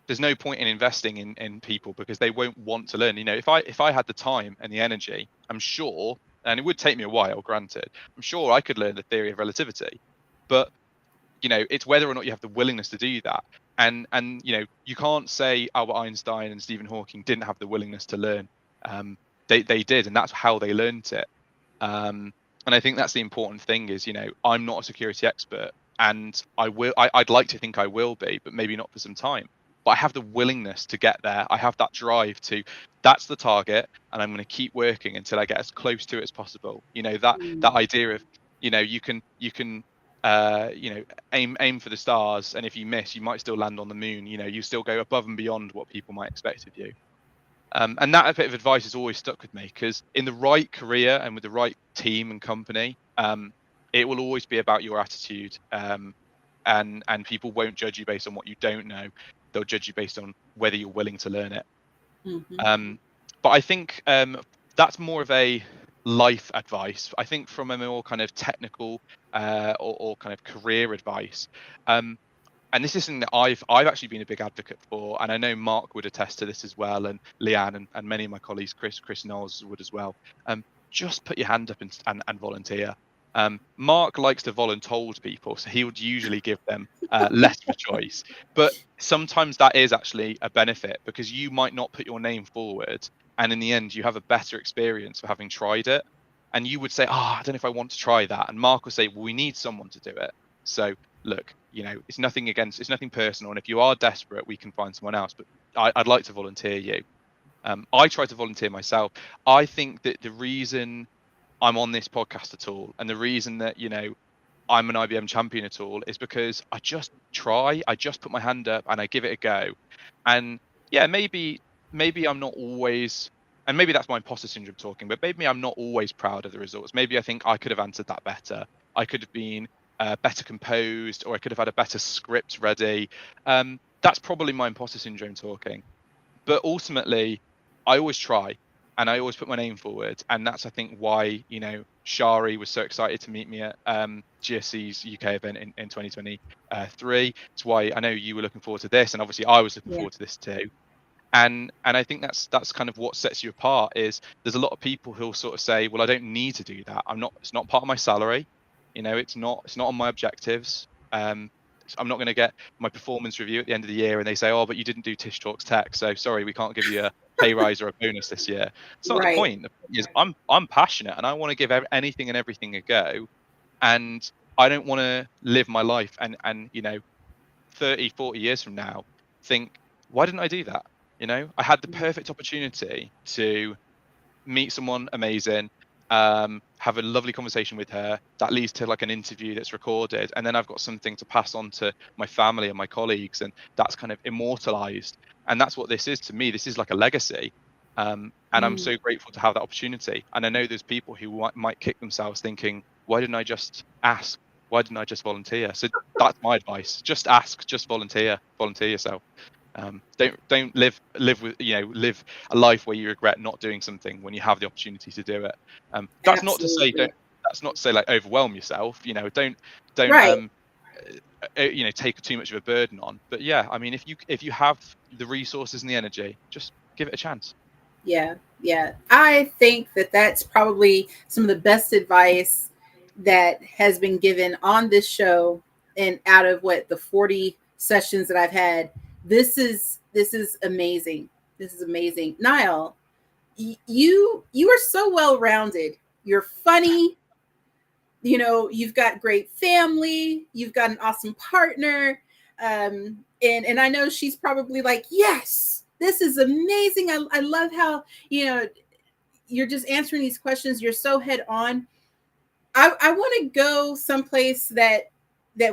there's no point in investing in people, because they won't want to learn. If I had the time and the energy, I'm sure, and it would take me a while, granted, I'm sure I could learn the theory of relativity. But it's whether or not you have the willingness to do that. And you can't say Albert Einstein and Stephen Hawking didn't have the willingness to learn. They did, and that's how they learned it. And I think that's the important thing is, I'm not a security expert, and I'd like to think I will be, but maybe not for some time. But I have the willingness to get there. I have that drive to, that's the target, and I'm going to keep working until I get as close to it as possible. That idea of, you can aim for the stars, and if you miss, you might still land on the moon. You still go above and beyond what people might expect of you. And that bit of advice has always stuck with me, because in the right career and with the right team and company, it will always be about your attitude. And people won't judge you based on what you don't know. They'll judge you based on whether you're willing to learn it. But I think that's more of a life advice. I think from a more kind of technical or kind of career advice, and this is something that I've actually been a big advocate for, and I know Mark would attest to this as well, and Leanne and many of my colleagues, Chris Knowles would as well. Just put your hand up and volunteer. Mark likes to voluntold people, so he would usually give them less of a choice. But sometimes that is actually a benefit, because you might not put your name forward, and in the end you have a better experience for having tried it. And you would say, I don't know if I want to try that. And Mark would say, well, we need someone to do it. So look, it's nothing personal. And if you are desperate, we can find someone else. But I'd like to volunteer you. I try to volunteer myself. I think that the reason I'm on this podcast at all, and the reason that, I'm an IBM champion at all, is because I just try. I just put my hand up and I give it a go. And yeah, maybe I'm not always, and maybe that's my imposter syndrome talking, but maybe I'm not always proud of the results. Maybe I think I could have answered that better. I could have been better composed, or I could have had a better script ready. That's probably my imposter syndrome talking. But ultimately, I always try, and I always put my name forward. And that's, I think, why, Shari was so excited to meet me at GSC's UK event in 2023. It's why I know you were looking forward to this, and obviously I was looking forward to this too. And I think that's kind of what sets you apart. Is there's a lot of people who'll sort of say, well, I don't need to do that. It's not part of my salary. It's not on my objectives. I'm not going to get my performance review at the end of the year and they say, but you didn't do TishTalksTech, so sorry, we can't give you a pay rise or a bonus this year. It's not the point. The point is, I'm passionate, and I want to give anything and everything a go. And I don't want to live my life and 30, 40 years from now think, why didn't I do that? I had the perfect opportunity to meet someone amazing, have a lovely conversation with her that leads to like an interview that's recorded, and then I've got something to pass on to my family and my colleagues, and that's kind of immortalized. And that's what this is to me. This is like a legacy, and I'm so grateful to have that opportunity. And I know there's people who might kick themselves thinking, why didn't I just ask? Why didn't I just volunteer? So that's my advice. Just ask, just volunteer yourself. Don't live a life where you regret not doing something when you have the opportunity to do it. That's not to say like overwhelm yourself. Don't take too much of a burden on. But yeah, I mean, if you have the resources and the energy, just give it a chance. Yeah. I think that's probably some of the best advice that has been given on this show, and out of the 40 sessions that I've had. This is amazing. This is amazing. Niall, you are so well-rounded. You're funny. You've got great family. You've got an awesome partner. And I know she's probably like, yes, this is amazing. I love how, you're just answering these questions. You're so head on. I want to go someplace that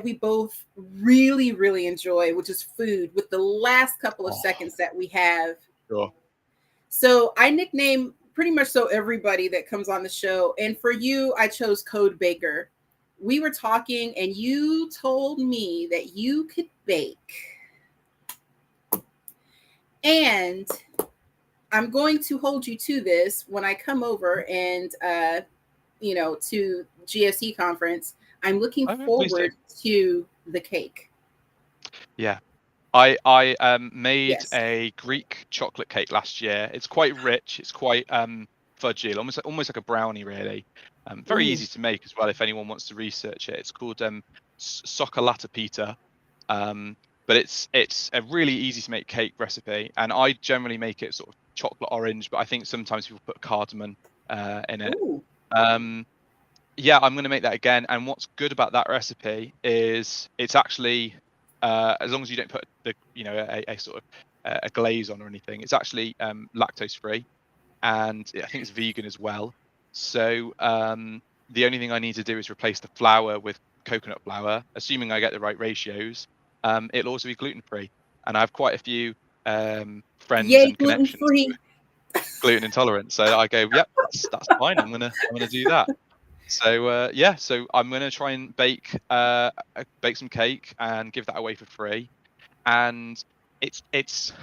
we both really, really enjoy, which is food, with the last couple of seconds that we have. Sure. So I nickname pretty much everybody that comes on the show. And for you, I chose Code Baker. We were talking and you told me that you could bake. And I'm going to hold you to this when I come over and, to GSE conference. I'm looking forward to the cake. Yeah. I made Yes. a Greek chocolate cake last year. It's quite rich. It's quite fudgy, almost like a brownie, really. Very easy to make as well if anyone wants to research it. It's called 𝗧𝗏 but it's a really easy to make cake recipe, and I generally make it sort of chocolate orange, but I think sometimes people put cardamom in it. Yeah, I'm going to make that again. And what's good about that recipe is it's actually as long as you don't put a sort of a glaze on or anything, it's actually lactose free, and I think it's vegan as well. So the only thing I need to do is replace the flour with coconut flour, assuming I get the right ratios. It'll also be gluten free, and I have quite a few friends and connections gluten intolerant. So I go, yep, that's fine. I'm gonna do that. So yeah, so I'm gonna try and bake some cake and give that away for free. And it's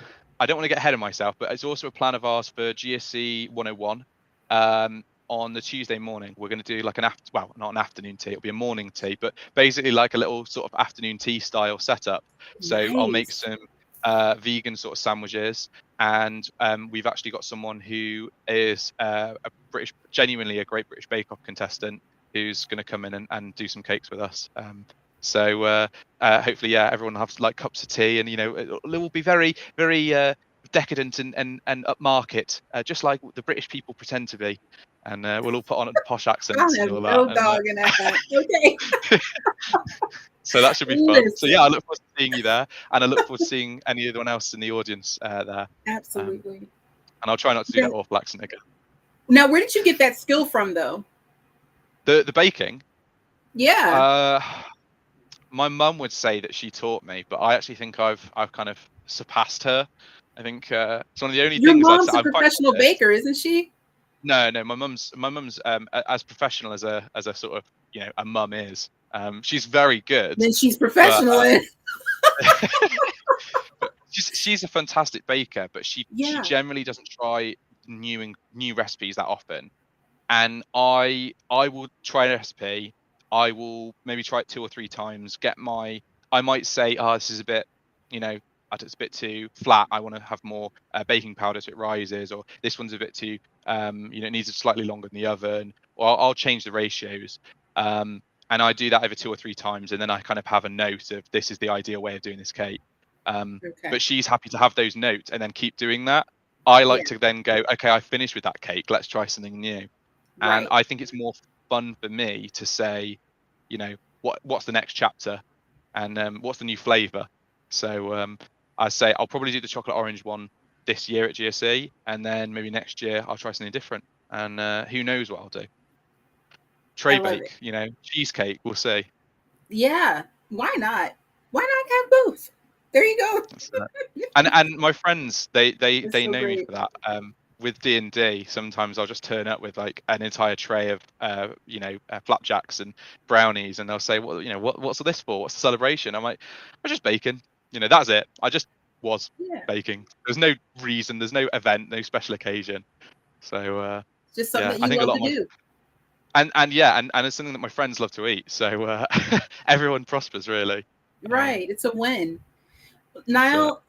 I don't want to get ahead of myself, but it's also a plan of ours for GSE 101. On the Tuesday morning, we're going to do like not an afternoon tea, it'll be a morning tea, but basically like a little sort of afternoon tea style setup. So I'll make some vegan sort of sandwiches, and we've actually got someone who is genuinely a great British Bake Off contestant who's going to come in and do some cakes with us. So hopefully, yeah, everyone will have like cups of tea, and it will be very, very decadent and upmarket, just like the British people pretend to be. And we'll all put on posh accents and all that. No dog in that. Okay. So that should be fun. So yeah, I look forward to seeing you there, and I look forward to seeing anyone else in the audience there. Absolutely. And I'll try not to do that awful accent again. Now, where did you get that skill from, though? The baking? Yeah. My mum would say that she taught me, but I actually think I've kind of surpassed her. I think it's one of the only things. Your mom's a professional baker, isn't she? No, my mum's as professional as a sort of a mum is. She's very good. Then she's professional. But she's a fantastic baker, but she generally doesn't try new recipes that often. And I will try a recipe. I will maybe try it 2 or 3 times. I might say, this is a bit, it's a bit too flat. I want to have more baking powder so it rises, or this one's a bit too, it needs it slightly longer in the oven. Or I'll change the ratios. And I do that over 2 or 3 times, and then I kind of have a note of this is the ideal way of doing this cake. But she's happy to have those notes and then keep doing that. I like to then go, okay, I finished with that cake. Let's try something new. And I think it's more fun for me to say, what's the next chapter, and what's the new flavor. So I say I'll probably do the chocolate orange one this year at GSE, and then maybe next year I'll try something different, and who knows what I'll do. Tray bake, cheesecake, we'll see. Yeah, why not have both? There you go. And my friends, they so know great. me for that. With D&D, sometimes I'll just turn up with like an entire tray of flapjacks and brownies, and they'll say, well, what's this for? What's the celebration? I'm like, I'm just baking. That's it. I just was baking. There's no reason, there's no event, no special occasion. So just something that you love to do. And it's something that my friends love to eat. So everyone prospers, really. Right. It's a win. Niall,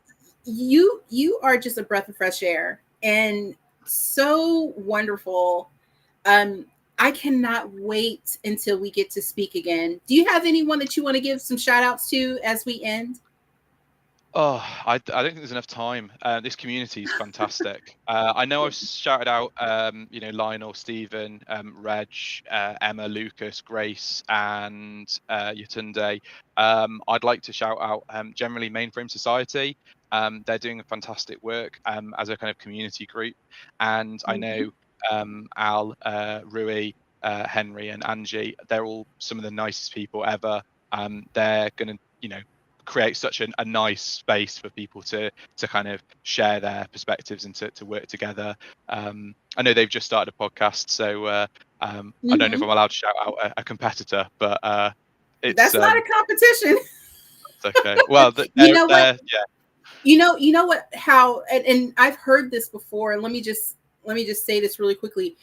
you are just a breath of fresh air and so wonderful. I cannot wait until we get to speak again. Do you have anyone that you want to give some shout outs to as we end? Oh, I don't think there's enough time. This community is fantastic. I know I've shouted out, Lionel, Stephen, Reg, Emma, Lucas, Grace, and Yatunde. I'd like to shout out generally Mainframe Society. They're doing a fantastic work as a kind of community group. And I know Al, Rui, Henry, and Angie, they're all some of the nicest people ever. They're going to, create such a nice space for people to kind of share their perspectives and to work together. I know they've just started a podcast, so I don't know if I'm allowed to shout out a competitor, but that's not a competition. It's okay. Well, you know what? Yeah. You know what, how, and I've heard this before, and let me just say this really quickly.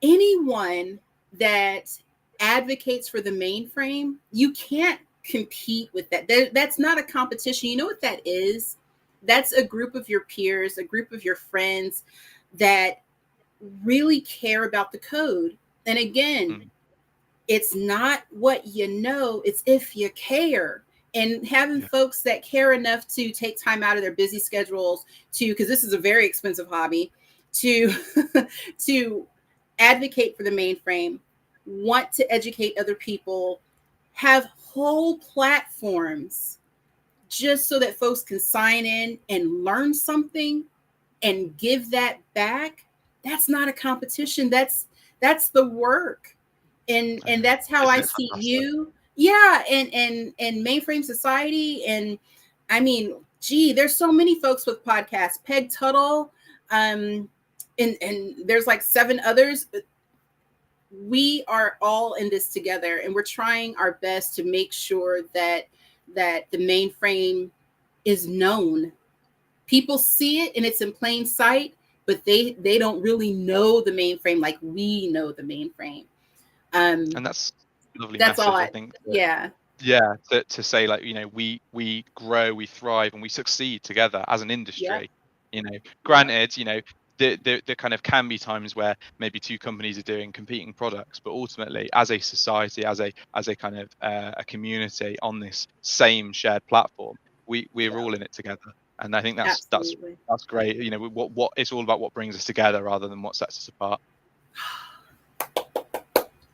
Anyone that advocates for the mainframe, you can't compete with that. That's not a competition. You know what that is? That's a group of your peers, a group of your friends that really care about the code. And again, it's not what you know, it's if you care. And having folks that care enough to take time out of their busy schedules to, because this is a very expensive hobby, to to advocate for the mainframe, want to educate other people, have whole platforms just so that folks can sign in and learn something and give that back. That's not a competition. That's the work. And that's how I see you. Yeah, and Mainframe Society. And I mean, gee, there's so many folks with podcasts. 𝗏𝗏𝗠, and there's like 7 others. We are all in this together, and we're trying our best to make sure that the mainframe is known. People see it and it's in plain sight, but they don't really know the mainframe like we know the mainframe. And that's a lovely that's message, all I think. Yeah. To say, like, you know, we grow, we thrive, and we succeed together as an industry. You know, granted, you know, there kind of can be times where maybe 2 companies are doing competing products, but ultimately, as a society, as a kind of a community on this same shared platform, we're all in it together. And I think that's great. You know, what it's all about, what brings us together rather than what sets us apart.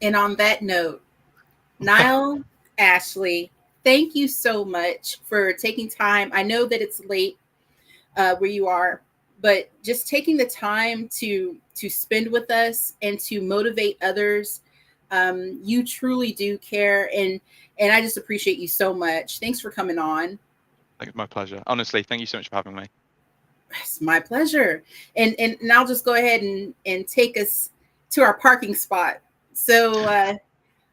And on that note, Niall, Ashley, thank you so much for taking time. I know that it's late where you are, but just taking the time to spend with us and to motivate others. You truly do care, and I just appreciate you so much. Thanks for coming on. It's my pleasure. Honestly, thank you so much for having me. It's my pleasure. And I'll just go ahead and take us to our parking spot. So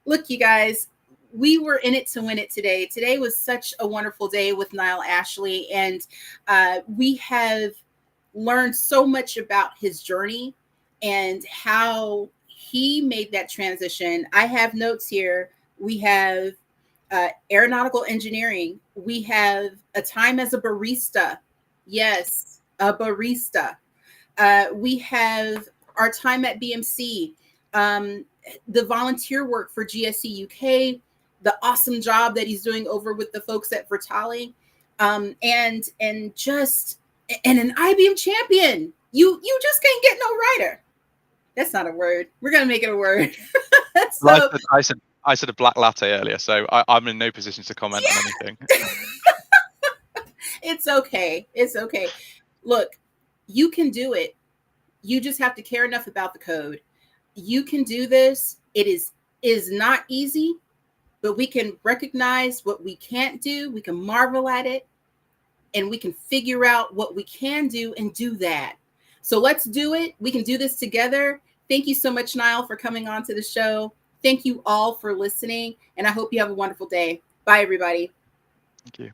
look, you guys, we were in it to win it today. Today was such a wonderful day with Niall Ashley, and we have learned so much about his journey and how he made that transition. I have notes here. We have aeronautical engineering. We have a time as a barista. Yes, a barista. We have our time at BMC, the volunteer work for GSC UK, the awesome job that he's doing over with the folks at 𝗓𝗏𝗏, and an IBM champion. You just can't get no writer. That's not a word. We're gonna make it a word. So, I said a black latte earlier, so I'm in no position to comment on anything. It's okay. It's okay. Look, you can do it. You just have to care enough about the code. You can do this. It is not easy, but we can recognize what we can't do. We can marvel at it, and we can figure out what we can do and do that. So let's do it. We can do this together. Thank you so much, Niall, for coming on to the show. Thank you all for listening, and I hope you have a wonderful day. Bye, everybody. Thank you.